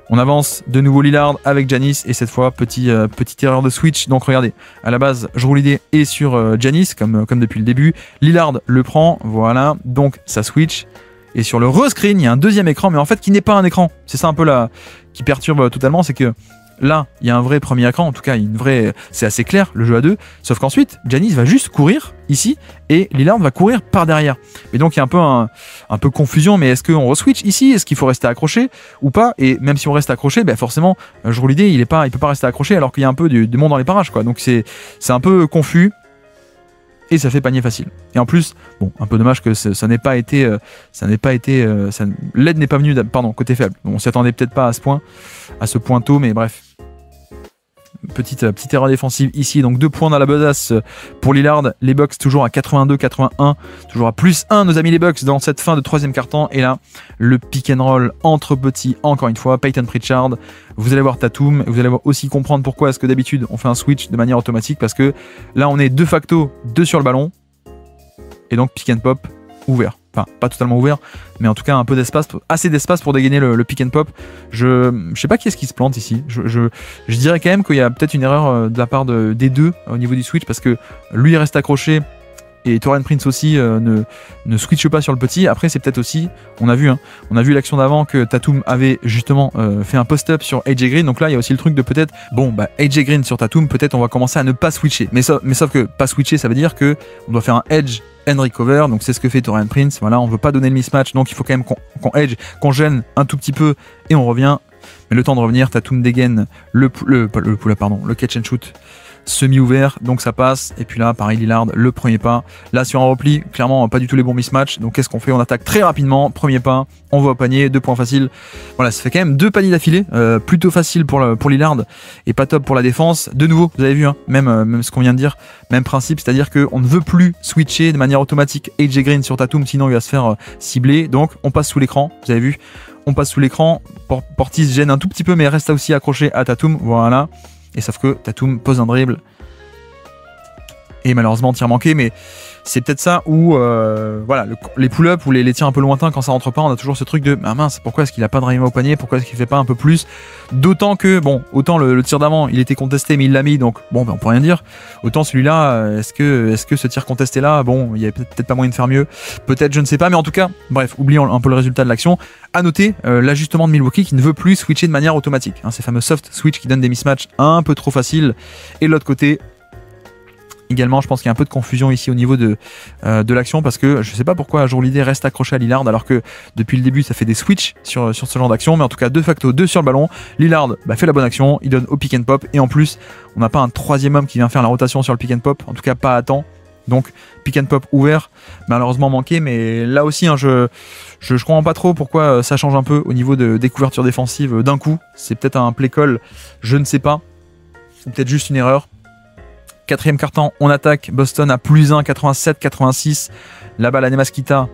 On avance de nouveau Lillard avec Giannis et cette fois petite erreur de switch. Donc regardez, à la base Jrue Holiday est sur Giannis comme depuis le début. Lillard le prend, voilà, donc ça switch. Et sur le rescreen, il y a un deuxième écran, mais en fait qui n'est pas un écran. C'est ça un peu là qui perturbe totalement, c'est que là, il y a un vrai premier écran, en tout cas, c'est assez clair, le jeu à deux, sauf qu'ensuite, Giannis va juste courir ici, et Lillard va courir par derrière. Et donc, il y a un peu confusion, mais est-ce qu'on re-switch ici? Est-ce qu'il faut rester accroché ou pas? Et même si on reste accroché, ben forcément, Jrue Holiday, il peut pas rester accroché alors qu'il y a un peu du monde dans les parages, quoi. Donc, c'est un peu confus. Et ça fait panier facile. Et en plus, bon, un peu dommage que ça n'ait pas été, l'aide n'est pas venue, pardon, côté faible. On s'y attendait peut-être pas à ce point tôt, mais bref. Petite erreur défensive ici, donc 2 points dans la besace pour Lillard. Les Bucks toujours à 82-81, toujours à +1 nos amis les Bucks dans cette fin de 3e quart-temps. Et là, le pick and roll entre petits, encore une fois, Peyton Pritchard. Vous allez voir Tatum, vous allez aussi comprendre pourquoi est-ce que d'habitude on fait un switch de manière automatique, parce que là on est de facto 2 sur le ballon, et donc pick and pop ouvert. Enfin, pas totalement ouvert, mais en tout cas un peu d'espace, assez d'espace pour dégainer le pick and pop. Je sais pas qui est-ce qui se plante ici. Je dirais quand même qu'il y a peut-être une erreur de la part des deux au niveau du switch, parce que lui il reste accroché et Taurean Prince aussi ne switche pas sur le petit. Après c'est peut-être aussi, on a vu l'action d'avant que Tatum avait justement fait un post-up sur AJ Green, donc là il y a aussi le truc de peut-être, bon bah AJ Green sur Tatum, peut-être on va commencer à ne pas switcher, mais sauf que pas switcher ça veut dire que on doit faire un edge and recover, donc c'est ce que fait Taurean Prince. Voilà, on veut pas donner le mismatch, donc il faut quand même qu'on edge, qu'on gêne un tout petit peu et on revient. Mais le temps de revenir, Tatum dégaine le catch and shoot semi-ouvert, donc ça passe. Et puis là, pareil, Lillard, le premier pas. Là, sur un repli, clairement, pas du tout les bons mismatchs. Donc qu'est-ce qu'on fait? On attaque très rapidement, premier pas, on va au panier, 2 points faciles. Voilà, ça fait quand même 2 paniers d'affilée, plutôt facile pour Lillard et pas top pour la défense. De nouveau, vous avez vu, hein, même ce qu'on vient de dire, même principe, c'est-à-dire qu'on ne veut plus switcher de manière automatique AJ Green sur Tatum, sinon il va se faire cibler. Donc on passe sous l'écran, vous avez vu, on passe sous l'écran. Portis gêne un tout petit peu, mais reste aussi accroché à Tatum, voilà. Et sauf que Tatum pose un dribble et malheureusement tir manqué, mais c'est peut-être ça où voilà, les pull-up ou les tirs un peu lointains, quand ça rentre pas, on a toujours ce truc de ah mince, pourquoi est-ce qu'il a pas drivé au panier, pourquoi est-ce qu'il fait pas un peu plus, d'autant que bon, autant le tir d'avant il était contesté mais il l'a mis, donc bon ben, on peut rien dire, autant celui-là, est-ce que ce tir contesté là, bon il y avait peut-être pas moyen de faire mieux, peut-être, je ne sais pas, mais en tout cas bref, oublions un peu le résultat de l'action. À noter l'ajustement de Milwaukee qui ne veut plus switcher de manière automatique, hein, ces fameux soft switch qui donnent des mismatchs un peu trop faciles. Et de l'autre côté également, je pense qu'il y a un peu de confusion ici au niveau de l'action, parce que je sais pas pourquoi Jrue Holiday reste accroché à Lillard alors que depuis le début ça fait des switches sur ce genre d'action, mais en tout cas de facto 2 sur le ballon. Lillard fait la bonne action, il donne au pick and pop, et en plus on n'a pas un troisième homme qui vient faire la rotation sur le pick and pop, en tout cas pas à temps. Donc pick and pop ouvert, malheureusement manqué, mais là aussi hein, je comprends pas trop pourquoi ça change un peu au niveau des couvertures défensives d'un coup. C'est peut-être un play call, je ne sais pas, c'est peut-être juste une erreur. 4e quart-temps, on attaque Boston à +1, 87-86. La balle à Nemaskita,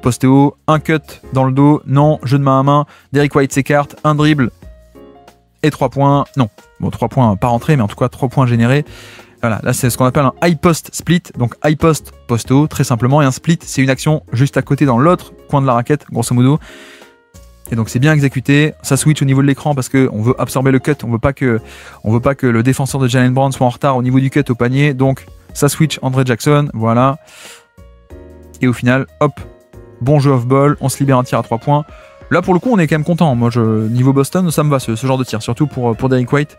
posté haut, un cut dans le dos, non, jeu de main à main. Derrick White s'écarte, un dribble et 3 points. Non, bon 3 points pas rentrés, mais en tout cas 3 points générés. Voilà, là c'est ce qu'on appelle un high post split, donc high post haut très simplement, et un split c'est une action juste à côté dans l'autre coin de la raquette grosso modo. Et donc c'est bien exécuté, ça switch au niveau de l'écran parce qu'on veut absorber le cut, on veut pas que le défenseur de Jaylen Brown soit en retard au niveau du cut au panier, donc ça switch Andre Jackson, voilà. Et au final, hop, bon jeu off-ball, on se libère un tir à 3 points. Là pour le coup on est quand même content, moi niveau Boston ça me va ce genre de tir, surtout pour Derrick White.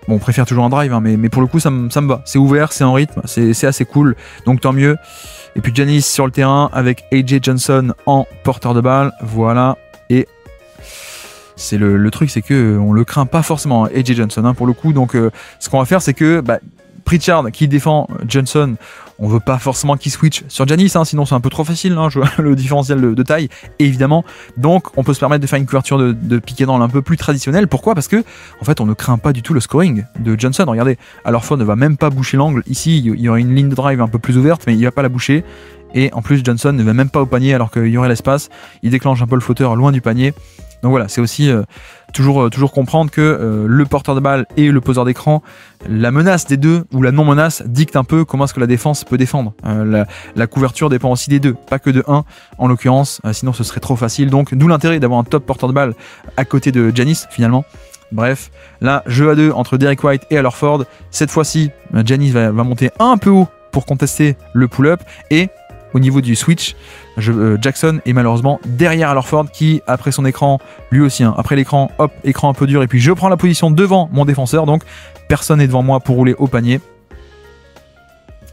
Bon, on préfère toujours un drive, hein, mais pour le coup ça me va, c'est ouvert, c'est en rythme, c'est assez cool, donc tant mieux. Et puis Giannis sur le terrain avec AJ Johnson en porteur de balle, voilà. Et c'est le truc, c'est que on le craint pas forcément, AJ Johnson, hein, pour le coup. Donc ce qu'on va faire, c'est que Pritchard qui défend Johnson, on veut pas forcément qu'il switch sur Giannis, hein, sinon c'est un peu trop facile, hein, le différentiel de taille, évidemment. Donc on peut se permettre de faire une couverture de pick and roll un peu plus traditionnelle. Pourquoi? Parce que en fait on ne craint pas du tout le scoring de Johnson. Regardez, Horford ne va même pas boucher l'angle. Ici il y aurait une ligne de drive un peu plus ouverte, mais il va pas la boucher. Et en plus Johnson ne va même pas au panier alors qu'il y aurait l'espace. Il déclenche un peu le flotteur loin du panier. Donc voilà, c'est aussi toujours comprendre que le porteur de balle et le poseur d'écran, la menace des deux ou la non-menace dicte un peu comment est-ce que la défense peut défendre. La couverture dépend aussi des deux, pas que de un en l'occurrence, sinon ce serait trop facile. Donc d'où l'intérêt d'avoir un top porteur de balle à côté de Giannis finalement. Bref, là, jeu à deux entre Derrick White et Al Horford. Cette fois-ci, Giannis va monter un peu haut pour contester le pull-up et au niveau du switch, Jackson est malheureusement derrière Alorford qui, après son écran, lui aussi, hein, après l'écran, hop, écran un peu dur, et puis je prends la position devant mon défenseur, donc personne n'est devant moi pour rouler au panier.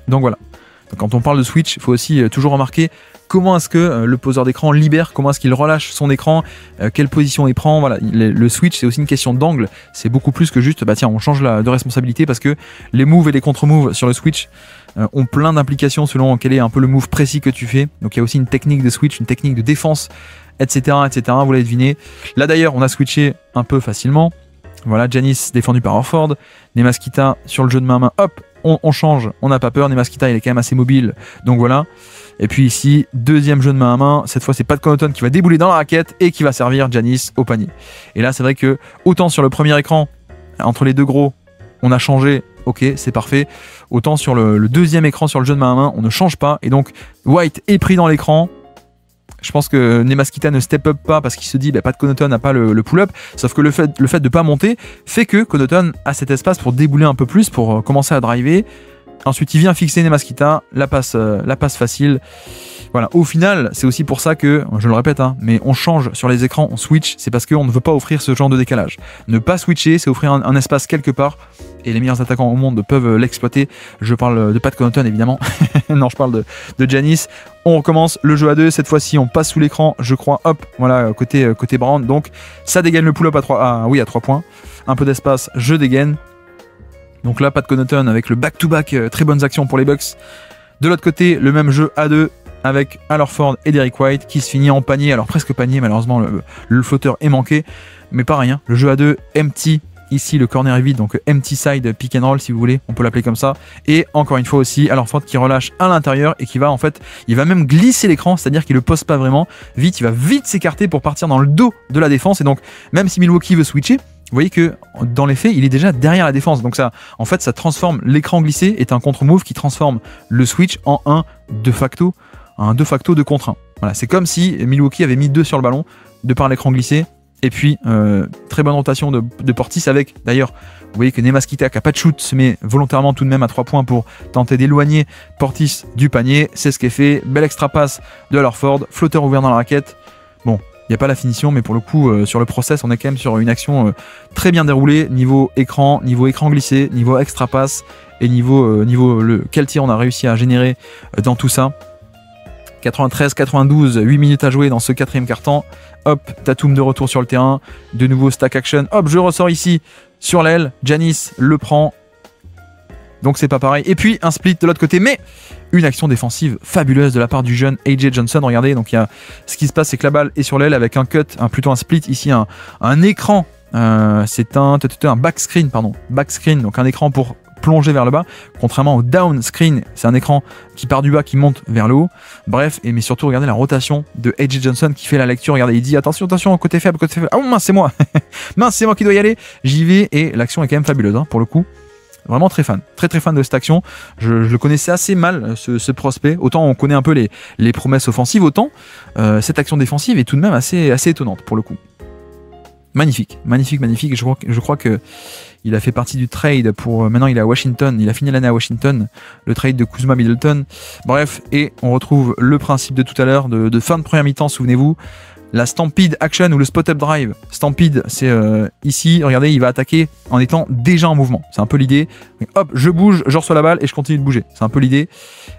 Donc voilà. Donc, quand on parle de switch, il faut aussi toujours remarquer comment est-ce que le poseur d'écran libère, comment est-ce qu'il relâche son écran, quelle position il prend. Voilà, le switch, c'est aussi une question d'angle. C'est beaucoup plus que juste, bah tiens, on change de responsabilité, parce que les moves et les contre-moves sur le switch ont plein d'implications selon quel est un peu le move précis que tu fais. Donc il y a aussi une technique de switch, une technique de défense, etc. etc. Vous l'avez deviné. Là d'ailleurs, on a switché un peu facilement. Voilà, Giannis défendu par Horford, Nemaskita sur le jeu de main à main, hop, on change, on n'a pas peur, Nemaskita il est quand même assez mobile, donc voilà. Et puis ici, deuxième jeu de main à main, cette fois c'est Pat Connaughton qui va débouler dans la raquette et qui va servir Giannis au panier. Et là c'est vrai que autant sur le premier écran, entre les deux gros, on a changé, ok c'est parfait, autant sur le deuxième écran sur le jeu de main à main, on ne change pas, et donc White est pris dans l'écran. Je pense que Nemaskita ne step up pas parce qu'il se dit bah, Pat Connaughton n'a pas le pull-up, sauf que le fait de ne pas monter fait que Connaughton a cet espace pour débouler un peu plus, pour commencer à driver. Ensuite il vient fixer Nemaskita, la passe facile. Voilà, au final c'est aussi pour ça que, je le répète, hein, mais on change sur les écrans, on switch, c'est parce qu'on ne veut pas offrir ce genre de décalage. Ne pas switcher, c'est offrir un espace quelque part, et les meilleurs attaquants au monde peuvent l'exploiter. Je parle de Pat Connaughton évidemment, non je parle de Giannis. On recommence le jeu à 2, cette fois-ci on passe sous l'écran, je crois, hop, voilà, côté Brown, donc ça dégaine le pull-up à 3 points, un peu d'espace, je dégaine. Donc là Pat Connaughton avec le back-to-back, très bonnes actions pour les Bucks. De l'autre côté, le même jeu à 2 avec Alorford et Derrick White qui se finit en panier, alors presque panier, malheureusement le flotteur est manqué, mais pas rien, le jeu à 2, empty, ici le corner est vide, donc empty side pick and roll si vous voulez, on peut l'appeler comme ça, et encore une fois aussi Alorford qui relâche à l'intérieur et qui va en fait, il va même glisser l'écran, c'est-à-dire qu'il le pose pas vraiment, vite, il va vite s'écarter pour partir dans le dos de la défense, et donc même si Milwaukee veut switcher, vous voyez que dans les faits, il est déjà derrière la défense. Donc ça, en fait, ça transforme l'écran glissé est un contre-move qui transforme le switch en un de facto de contre 1. Voilà, c'est comme si Milwaukee avait mis 2 sur le ballon de par l'écran glissé. Et puis, très bonne rotation de Portis avec, d'ailleurs, vous voyez que Nemaskita, qui n'a pas de shoot, se met volontairement tout de même à 3 points pour tenter d'éloigner Portis du panier. C'est ce qui est fait. Belle extra passe de Alorford, flotteur ouvert dans la raquette. Bon, il n'y a pas la finition, mais pour le coup, sur le process, on est quand même sur une action très bien déroulée, niveau écran glissé, niveau extra passe, et niveau quel tir on a réussi à générer dans tout ça. 93-92, 8 minutes à jouer dans ce quatrième quart-temps. Hop, Tatum de retour sur le terrain, de nouveau stack action. Hop, je ressors ici sur l'aile, Giannis le prend. Donc c'est pas pareil. Et puis un split de l'autre côté, mais une action défensive fabuleuse de la part du jeune AJ Johnson. Regardez, donc il y a ce qui se passe, c'est que la balle est sur l'aile avec un cut, plutôt un split ici, un écran. C'est un back screen, donc un écran pour plonger vers le bas, contrairement au down screen, c'est un écran qui part du bas, qui monte vers le haut. Bref, mais surtout regardez la rotation de AJ Johnson qui fait la lecture. Regardez, il dit attention, côté faible. Ah mince, c'est moi, mince, c'est moi qui dois y aller. J'y vais, et l'action est quand même fabuleuse, hein, pour le coup. Vraiment très fan de cette action. Je le connaissais assez mal, ce prospect. Autant on connaît un peu les promesses offensives, autant cette action défensive est tout de même assez étonnante pour le coup. Magnifique. Je crois que il a fait partie du trade pour... maintenant il est à Washington, il a fini l'année à Washington, le trade de Kuzma Middleton. Bref, et on retrouve le principe de tout à l'heure, de fin de première mi-temps, souvenez-vous. La Stampede Action ou le Spot-Up Drive. Stampede, c'est ici, regardez, il va attaquer en étant déjà en mouvement. C'est un peu l'idée. Hop, je bouge, je reçois la balle et je continue de bouger. C'est un peu l'idée.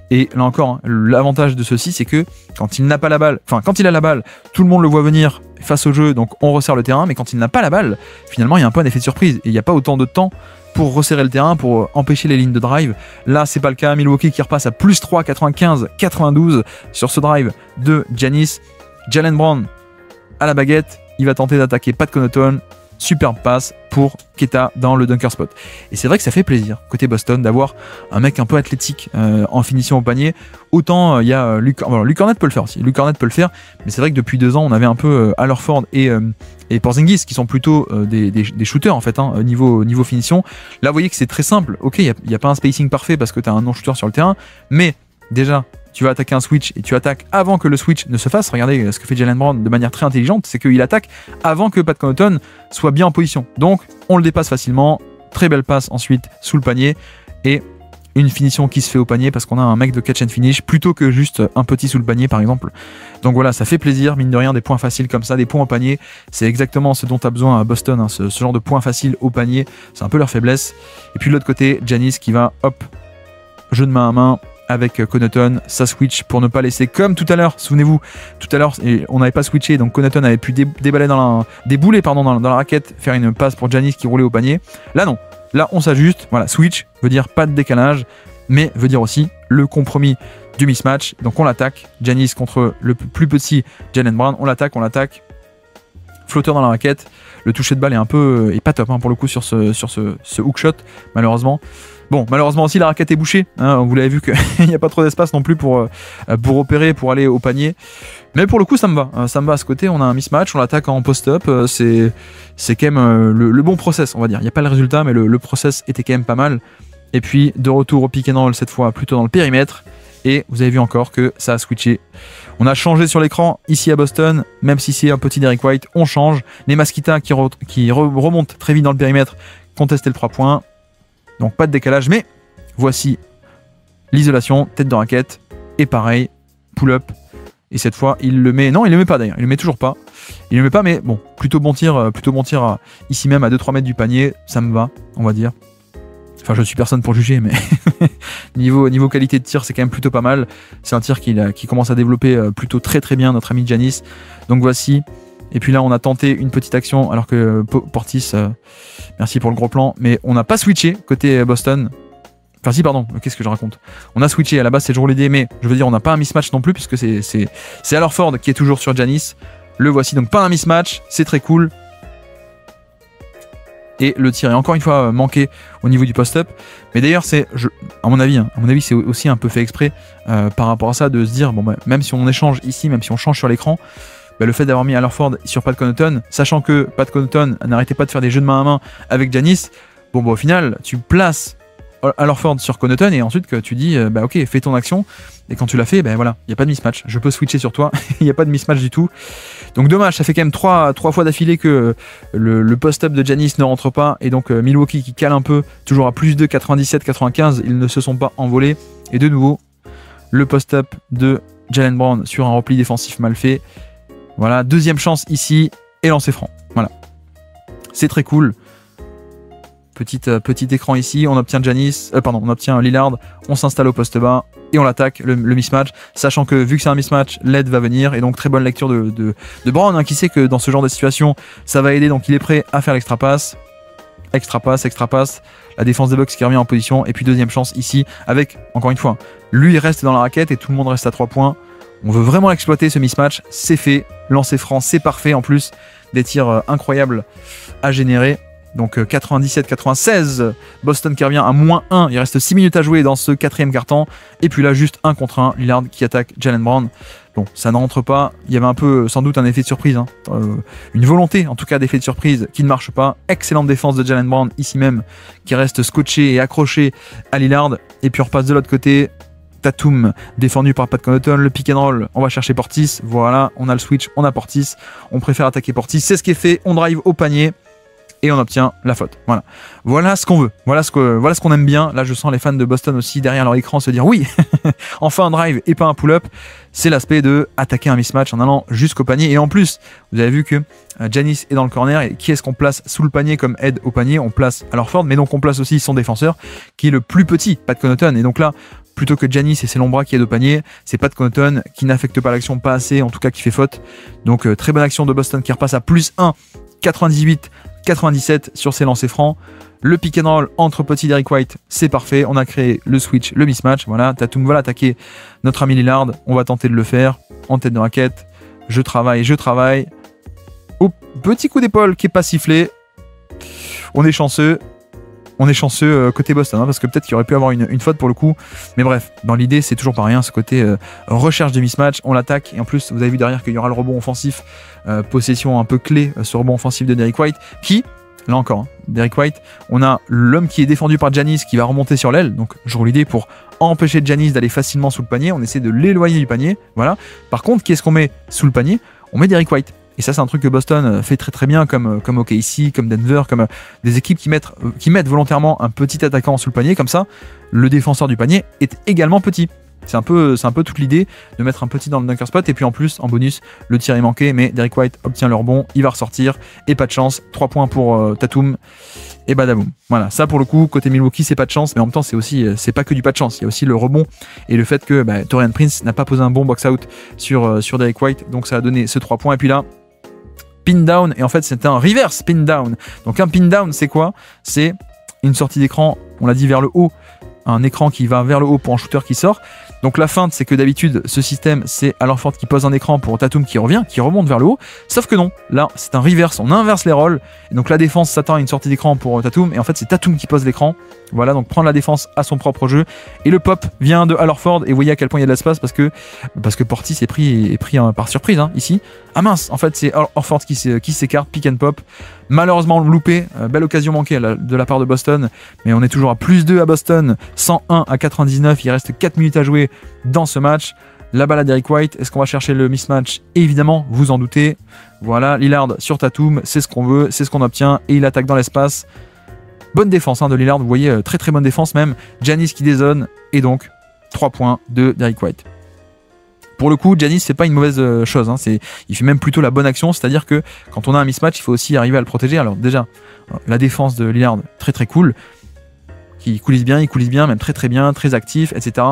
Et là encore, hein, l'avantage de ceci, c'est que quand il n'a pas la balle, quand il a la balle, tout le monde le voit venir face au jeu, donc on resserre le terrain. Mais quand il n'a pas la balle, finalement, il y a un peu un effet de surprise. Et il n'y a pas autant de temps pour resserrer le terrain, pour empêcher les lignes de drive. Là, c'est pas le cas. Milwaukee qui repasse à +3, 95-92 sur ce drive de Giannis. Jaylen Brown à la baguette, il va tenter d'attaquer Pat Connaughton. Superbe passe pour Queta dans le dunker spot. Et c'est vrai que ça fait plaisir, côté Boston, d'avoir un mec un peu athlétique en finition au panier. Autant il y a Luke Cornet peut le faire aussi. Luke Cornet peut le faire, mais c'est vrai que depuis 2 ans, on avait un peu Alorford et Porzingis qui sont plutôt des shooters en fait, hein, niveau finition. Là, vous voyez que c'est très simple. Ok, il n'y a pas un spacing parfait parce que tu as un non-shooter sur le terrain, mais déjà, tu vas attaquer un switch et tu attaques avant que le switch ne se fasse. Regardez ce que fait Jaylen Brown de manière très intelligente, c'est qu'il attaque avant que Pat Connaughton soit bien en position. Donc on le dépasse facilement, très belle passe ensuite sous le panier, et une finition qui se fait au panier parce qu'on a un mec de catch and finish plutôt que juste un petit sous le panier par exemple. Donc voilà, ça fait plaisir, mine de rien, des points faciles comme ça, des points au panier, c'est exactement ce dont tu as besoin à Boston, hein, ce genre de points faciles au panier, c'est un peu leur faiblesse. Et puis de l'autre côté, Giannis qui va, hop, jeu de main à main avec Connaughton, ça switch pour ne pas laisser, comme tout à l'heure, souvenez-vous, tout à l'heure on n'avait pas switché, donc Connaughton avait pu débouler dans la raquette, faire une passe pour Giannis qui roulait au panier. Là non. Là, on s'ajuste. Voilà, switch veut dire pas de décalage, mais veut dire aussi le compromis du mismatch. Donc, on l'attaque. Giannis contre le plus petit Jaylen Brown. On l'attaque. Flotteur dans la raquette. Le toucher de balle est pas top hein, pour le coup sur ce hook shot, malheureusement. Bon, malheureusement aussi, la raquette est bouchée. Hein, vous l'avez vu qu'il n'y a pas trop d'espace non plus pour opérer, pour aller au panier. Mais pour le coup, ça me va. Ça me va à ce côté. On a un mismatch, on l'attaque en post-up. C'est quand même le bon process, on va dire. Il n'y a pas le résultat, mais le process était quand même pas mal. Et puis, de retour au pick and roll, cette fois plutôt dans le périmètre. Et vous avez vu encore que ça a switché. On a changé sur l'écran ici à Boston, même si c'est un petit Derrick White, on change. Les Masquita qui remontent très vite dans le périmètre, contester le 3 points. Donc pas de décalage, mais voici l'isolation, tête de raquette, et pareil, pull-up. Et cette fois, il le met... Non, il le met pas d'ailleurs, il le met toujours pas. Il le met pas, mais bon, plutôt bon tir ici même à 2-3 mètres du panier, ça me va, on va dire. Enfin, je ne suis personne pour juger, mais niveau qualité de tir, c'est quand même plutôt pas mal. C'est un tir qui commence à développer plutôt très très bien, notre ami Giannis. Donc voici. Et puis là, on a tenté une petite action, alors que Portis, merci pour le gros plan, mais on n'a pas switché côté Boston. Enfin si, pardon, qu'est-ce que je raconte? On a switché, à la base c'est toujours l'idée, mais je veux dire, on n'a pas un mismatch non plus, puisque c'est Alorford qui est toujours sur Giannis. Le voici, donc pas un mismatch, c'est très cool. Et le tir est encore une fois manqué au niveau du post-up. Mais d'ailleurs, à mon avis, c'est aussi un peu fait exprès par rapport à ça, de se dire, bon, bah, même si on échange ici, même si on change sur l'écran, bah, le fait d'avoir mis Alorford sur Pat Connaughton, sachant que Pat Connaughton n'arrêtait pas de faire des jeux de main à main avec Giannis, bon, bah, au final, tu places Alorford sur Connaughton et ensuite que tu dis, bah ok, fais ton action. Et quand tu l'as fait, ben voilà, il n'y a pas de mismatch. Je peux switcher sur toi, il n'y a pas de mismatch du tout. Donc dommage, ça fait quand même trois fois d'affilée que le post-up de Giannis ne rentre pas. Et donc Milwaukee qui cale un peu, toujours à plus de 97-95, ils ne se sont pas envolés. Et de nouveau, le post-up de Jaylen Brown sur un repli défensif mal fait. Voilà, deuxième chance ici et lancer franc. Voilà, c'est très cool. Petit écran ici, on obtient on obtient Lillard, on s'installe au poste bas et on l'attaque, le mismatch, sachant que vu que c'est un mismatch, l'aide va venir, et donc très bonne lecture de Brown, hein, qui sait que dans ce genre de situation, ça va aider, donc il est prêt à faire l'extra passe, la défense des Bucks qui revient en position, et puis deuxième chance ici, avec, encore une fois, lui il reste dans la raquette et tout le monde reste à 3 points, on veut vraiment l'exploiter ce mismatch, c'est fait, lancer franc, c'est parfait en plus, des tirs incroyables à générer. Donc 97-96, Boston qui revient à -1, il reste 6 minutes à jouer dans ce quatrième quart-temps, et puis là juste 1 contre 1, Lillard qui attaque Jaylen Brown. Bon, ça ne rentre pas, il y avait un peu, sans doute un effet de surprise, hein. Une volonté en tout cas d'effet de surprise qui ne marche pas. Excellente défense de Jaylen Brown ici même, qui reste scotché et accroché à Lillard, et puis on repasse de l'autre côté. Tatum défendu par Pat Connaughton, le pick and roll, on va chercher Portis, voilà, on a le switch, on a Portis, on préfère attaquer Portis, c'est ce qui est fait, on drive au panier et on obtient la faute. Voilà ce qu'on veut, voilà ce qu'on aime bien. Là je sens les fans de Boston aussi derrière leur écran se dire oui, enfin un drive et pas un pull-up. C'est l'aspect de attaquer un mismatch en allant jusqu'au panier, et en plus vous avez vu que Giannis est dans le corner, et qui est-ce qu'on place sous le panier comme aide au panier? On place Alorford, mais donc on place aussi son défenseur qui est le plus petit, Pat Connaughton, et donc là plutôt que Giannis et ses longs bras qui aident au panier, c'est Pat Connaughton qui n'affecte pas l'action, pas assez, en tout cas qui fait faute. Donc très bonne action de Boston qui repasse à +1, 98-97 sur ses lancers francs. Le pick and roll entre petit Derrick White, c'est parfait. On a créé le switch, le mismatch. Voilà, Tatum va l'attaquer notre ami Lillard. On va tenter de le faire en tête de raquette. Je travaille. Oh, petit coup d'épaule qui n'est pas sifflé. On est chanceux. Côté Boston, hein, parce que peut-être qu'il aurait pu avoir une faute pour le coup. Mais bref, dans l'idée, c'est toujours pas rien. Ce côté recherche de mismatch, on l'attaque. Et en plus, vous avez vu derrière qu'il y aura le rebond offensif. Possession un peu clé, ce rebond offensif de Derrick White. Qui, là encore, hein, Derrick White, on a l'homme qui est défendu par Giannis qui va remonter sur l'aile. Donc, je roule l'idée pour empêcher Giannis d'aller facilement sous le panier. On essaie de l'éloigner du panier. Voilà. Par contre, qui est-ce qu'on met sous le panier? On met Derrick White. Et ça, c'est un truc que Boston fait très très bien, comme OKC, comme Denver, comme des équipes qui mettent volontairement un petit attaquant sous le panier, comme ça, le défenseur du panier est également petit. C'est un peu toute l'idée de mettre un petit dans le dunker spot, et puis en plus, en bonus, le tir est manqué, mais Derrick White obtient le rebond, il va ressortir, et pas de chance, 3 points pour Tatum, et badaboum. Voilà, ça pour le coup, côté Milwaukee, c'est pas de chance, mais en même temps, c'est pas que du pas de chance, il y a aussi le rebond, et le fait que Taurean Prince n'a pas posé un bon box-out sur Derrick White, donc ça a donné ce 3 points, et puis là, pin down, et en fait, c'est un reverse pin down. Donc un pin down, c'est quoi? C'est une sortie d'écran, on l'a dit, vers le haut, un écran qui va vers le haut pour un shooter qui sort. Donc la feinte, c'est que d'habitude, ce système, c'est Al Horford qui pose un écran pour Tatum qui revient, qui remonte vers le haut. Sauf que non, là, c'est un reverse, on inverse les rôles. Et donc la défense s'attend à une sortie d'écran pour Tatum, et en fait, c'est Tatum qui pose l'écran. Voilà, donc prendre la défense à son propre jeu. Et le pop vient de Al Horford, et vous voyez à quel point il y a de l'espace, parce que Portis est pris par surprise, hein, ici. Ah mince, en fait, c'est Al Horford qui s'écarte, pick and pop. Malheureusement loupé, belle occasion manquée de la part de Boston, mais on est toujours à +2 à Boston, 101 à 99, il reste 4 minutes à jouer dans ce match. La balle à Derrick White, est-ce qu'on va chercher le mismatch? Évidemment, vous en doutez. Voilà, Lillard sur Tatum, c'est ce qu'on veut, c'est ce qu'on obtient, et il attaque dans l'espace. Bonne défense de Lillard, vous voyez, très très bonne défense même. Giannis qui dézone, et donc 3 points de Derrick White. Pour le coup, Giannis, c'est pas une mauvaise chose, hein. Il fait même plutôt la bonne action, c'est-à-dire que quand on a un mismatch, il faut aussi arriver à le protéger. Alors déjà, la défense de Lillard, très très cool, il coulisse bien, même très très bien, très actif, etc.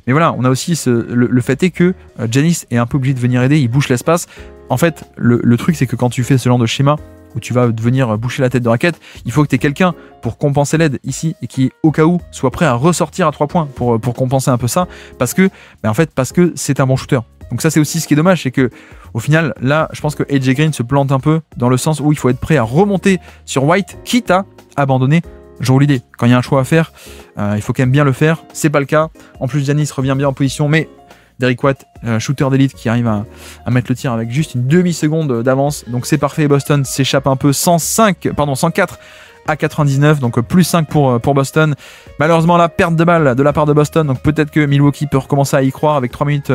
Mais voilà, on a aussi le fait est que Giannis est un peu obligé de venir aider, il bouche l'espace. En fait, le truc, c'est que quand tu fais ce genre de schéma, où tu vas venir boucher la tête de raquette, il faut que tu aies quelqu'un pour compenser l'aide ici, et qui, au cas où, soit prêt à ressortir à 3 points pour compenser un peu ça, parce que c'est un bon shooter. Donc ça, c'est aussi ce qui est dommage, c'est que au final, là, je pense que AJ Green se plante un peu, dans le sens où il faut être prêt à remonter sur White, quitte à abandonner Jrue Holiday. Quand il y a un choix à faire, il faut quand même bien le faire, c'est pas le cas. En plus, Giannis revient bien en position, mais Derrick White, shooter d'élite qui arrive à mettre le tir avec juste une demi-seconde d'avance. Donc c'est parfait, Boston s'échappe un peu, 104 à 99, donc +5 pour Boston. Malheureusement, la perte de balle de la part de Boston, donc peut-être que Milwaukee peut recommencer à y croire avec 3 minutes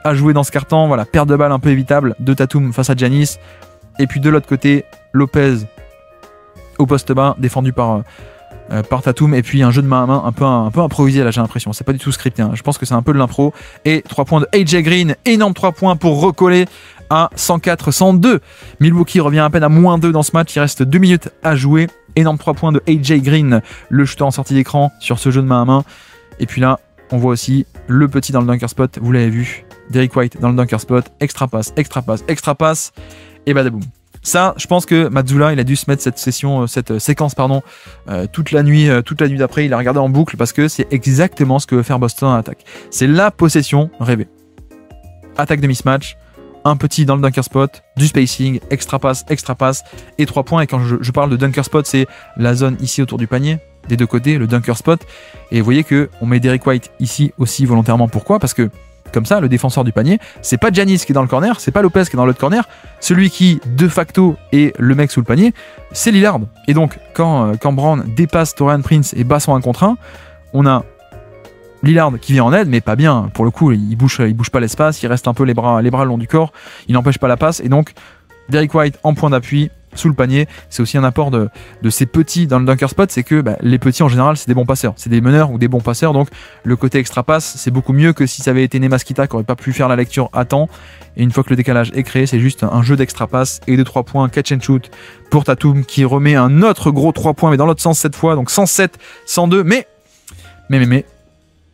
à jouer dans ce quart-temps. Voilà, perte de balle un peu évitable de Tatum face à Giannis. Et puis de l'autre côté, Lopez au poste bas, défendu par Tatum, et puis un jeu de main à main un peu improvisé là, j'ai l'impression, c'est pas du tout scripté, hein. Je pense que c'est un peu de l'impro, et 3 points de AJ Green, énorme 3 points pour recoller à 104-102. Milwaukee revient à peine à -2 dans ce match, il reste 2 minutes à jouer, énorme 3 points de AJ Green, le shooter en sortie d'écran sur ce jeu de main à main. Et puis là, on voit aussi le petit dans le dunker spot, vous l'avez vu, Derrick White dans le dunker spot, extra passe, et badaboum. Ça, je pense que Mazzulla, il a dû se mettre cette séquence, toute la nuit d'après, il a regardé en boucle, parce que c'est exactement ce que veut faire Boston en attaque. C'est la possession rêvée. Attaque de mismatch, un petit dans le dunker spot, du spacing, extra passe, et 3 points. Et quand je parle de dunker spot, c'est la zone ici autour du panier, des deux côtés, le dunker spot. Et vous voyez qu'on met Derrick White ici aussi volontairement. Pourquoi? Parce que comme ça, le défenseur du panier, c'est pas Giannis qui est dans le corner, c'est pas Lopez qui est dans l'autre corner, celui qui, de facto, est le mec sous le panier, c'est Lillard. Et donc, quand Brown dépasse Taurean Prince et bat son 1 contre 1, on a Lillard qui vient en aide, mais pas bien. Pour le coup, il bouge pas l'espace, il reste un peu les bras le long du corps, il n'empêche pas la passe, et donc, Derrick White en point d'appui, sous le panier. C'est aussi un apport de ces petits dans le dunker spot, c'est que les petits en général c'est des bons passeurs, c'est des meneurs ou des bons passeurs, donc le côté extra passe c'est beaucoup mieux que si ça avait été Nemaskita qui aurait pas pu faire la lecture à temps. Et une fois que le décalage est créé, c'est juste un jeu d'extra passe et de 3 points catch and shoot pour Tatum, qui remet un autre gros 3 points mais dans l'autre sens cette fois, donc 107-102, mais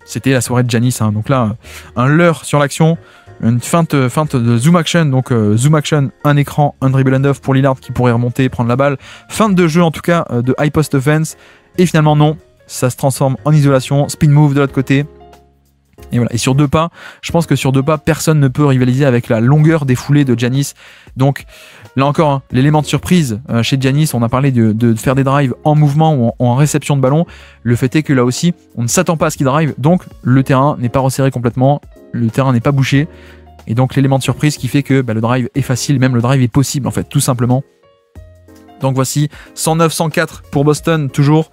c'était la soirée de Giannis, hein. Donc là un leurre sur l'action, une feinte de zoom action, donc zoom action, un écran, un dribble hand-off pour Lillard qui pourrait remonter et prendre la balle, feinte de jeu en tout cas de high post offense, et finalement non, ça se transforme en isolation, spin move de l'autre côté, et voilà. Et sur 2 pas, je pense que sur 2 pas, personne ne peut rivaliser avec la longueur des foulées de Giannis. Donc là encore, hein, l'élément de surprise chez Giannis, on a parlé de faire des drives en mouvement ou en réception de ballon, le fait est que là aussi, on ne s'attend pas à ce qu'il drive, donc le terrain n'est pas resserré complètement, le terrain n'est pas bouché, et donc l'élément de surprise qui fait que le drive est facile, même le drive est possible en fait, tout simplement. Donc voici 109-104 pour Boston, toujours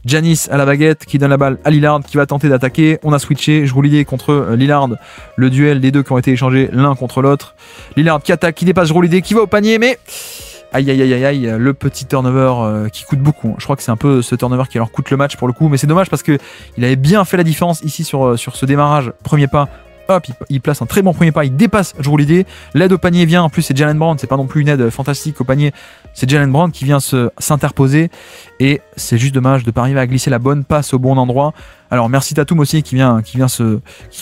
Giannis à la baguette qui donne la balle à Lillard qui va tenter d'attaquer. On a switché, Jrue Holiday contre Lillard. Le duel des deux qui ont été échangés l'un contre l'autre. Lillard qui attaque, qui dépasse Jrue Holiday, qui va au panier, mais... Aïe aïe aïe aïe aïe, le petit turnover qui coûte beaucoup. Je crois que c'est un peu ce turnover qui leur coûte le match pour le coup, mais c'est dommage parce que il avait bien fait la différence ici sur ce démarrage. Premier pas, hop, il place un très bon premier pas, il dépasse Jrue Holiday. L'aide au panier vient, en plus c'est Jaylen Brown, c'est pas non plus une aide fantastique au panier, c'est Jaylen Brown qui vient s'interposer et c'est juste dommage de pas arriver à glisser la bonne passe au bon endroit. Alors merci Tatum aussi qui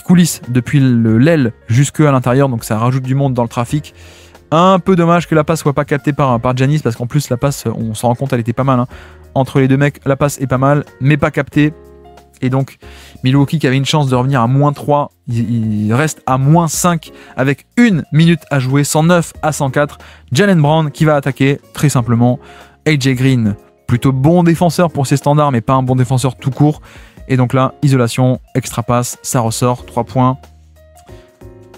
coulisse depuis l'aile jusque à l'intérieur, donc ça rajoute du monde dans le trafic. Un peu dommage que la passe soit pas captée par Giannis parce qu'en plus la passe, on s'en rend compte, elle était pas mal. Hein. Entre les deux mecs, la passe est pas mal, mais pas captée. Et donc Milwaukee qui avait une chance de revenir à -3, il reste à -5 avec 1 minute à jouer, 109 à 104. Jaylen Brown qui va attaquer très simplement. AJ Green, plutôt bon défenseur pour ses standards, mais pas un bon défenseur tout court. Et donc là, isolation, extra passe, ça ressort, 3 points.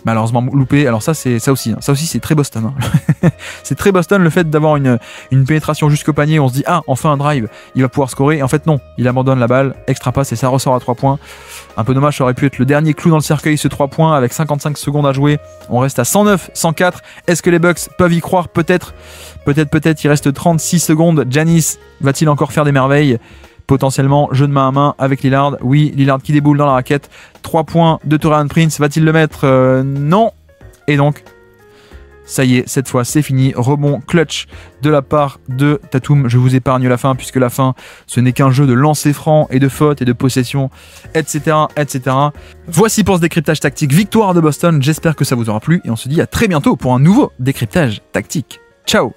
Malheureusement loupé, alors ça aussi c'est très Boston. Hein. C'est très Boston le fait d'avoir une pénétration jusqu'au panier, on se dit ah enfin un drive, il va pouvoir scorer, et en fait non, il abandonne la balle, extra passe et ça ressort à 3 points. Un peu dommage, ça aurait pu être le dernier clou dans le cercueil ce 3 points avec 55 secondes à jouer, on reste à 109, 104, est-ce que les Bucks peuvent y croire? Peut-être, il reste 36 secondes, Giannis va-t-il encore faire des merveilles? Potentiellement jeu de main à main avec Lillard. Oui, Lillard qui déboule dans la raquette. 3 points de Taurean Prince. Va-t-il le mettre? Non. Et donc, ça y est, cette fois c'est fini. Rebond clutch de la part de Tatum. Je vous épargne la fin puisque la fin, ce n'est qu'un jeu de lancer franc et de faute et de possession, etc., etc. Voici pour ce décryptage tactique. Victoire de Boston. J'espère que ça vous aura plu et on se dit à très bientôt pour un nouveau décryptage tactique. Ciao!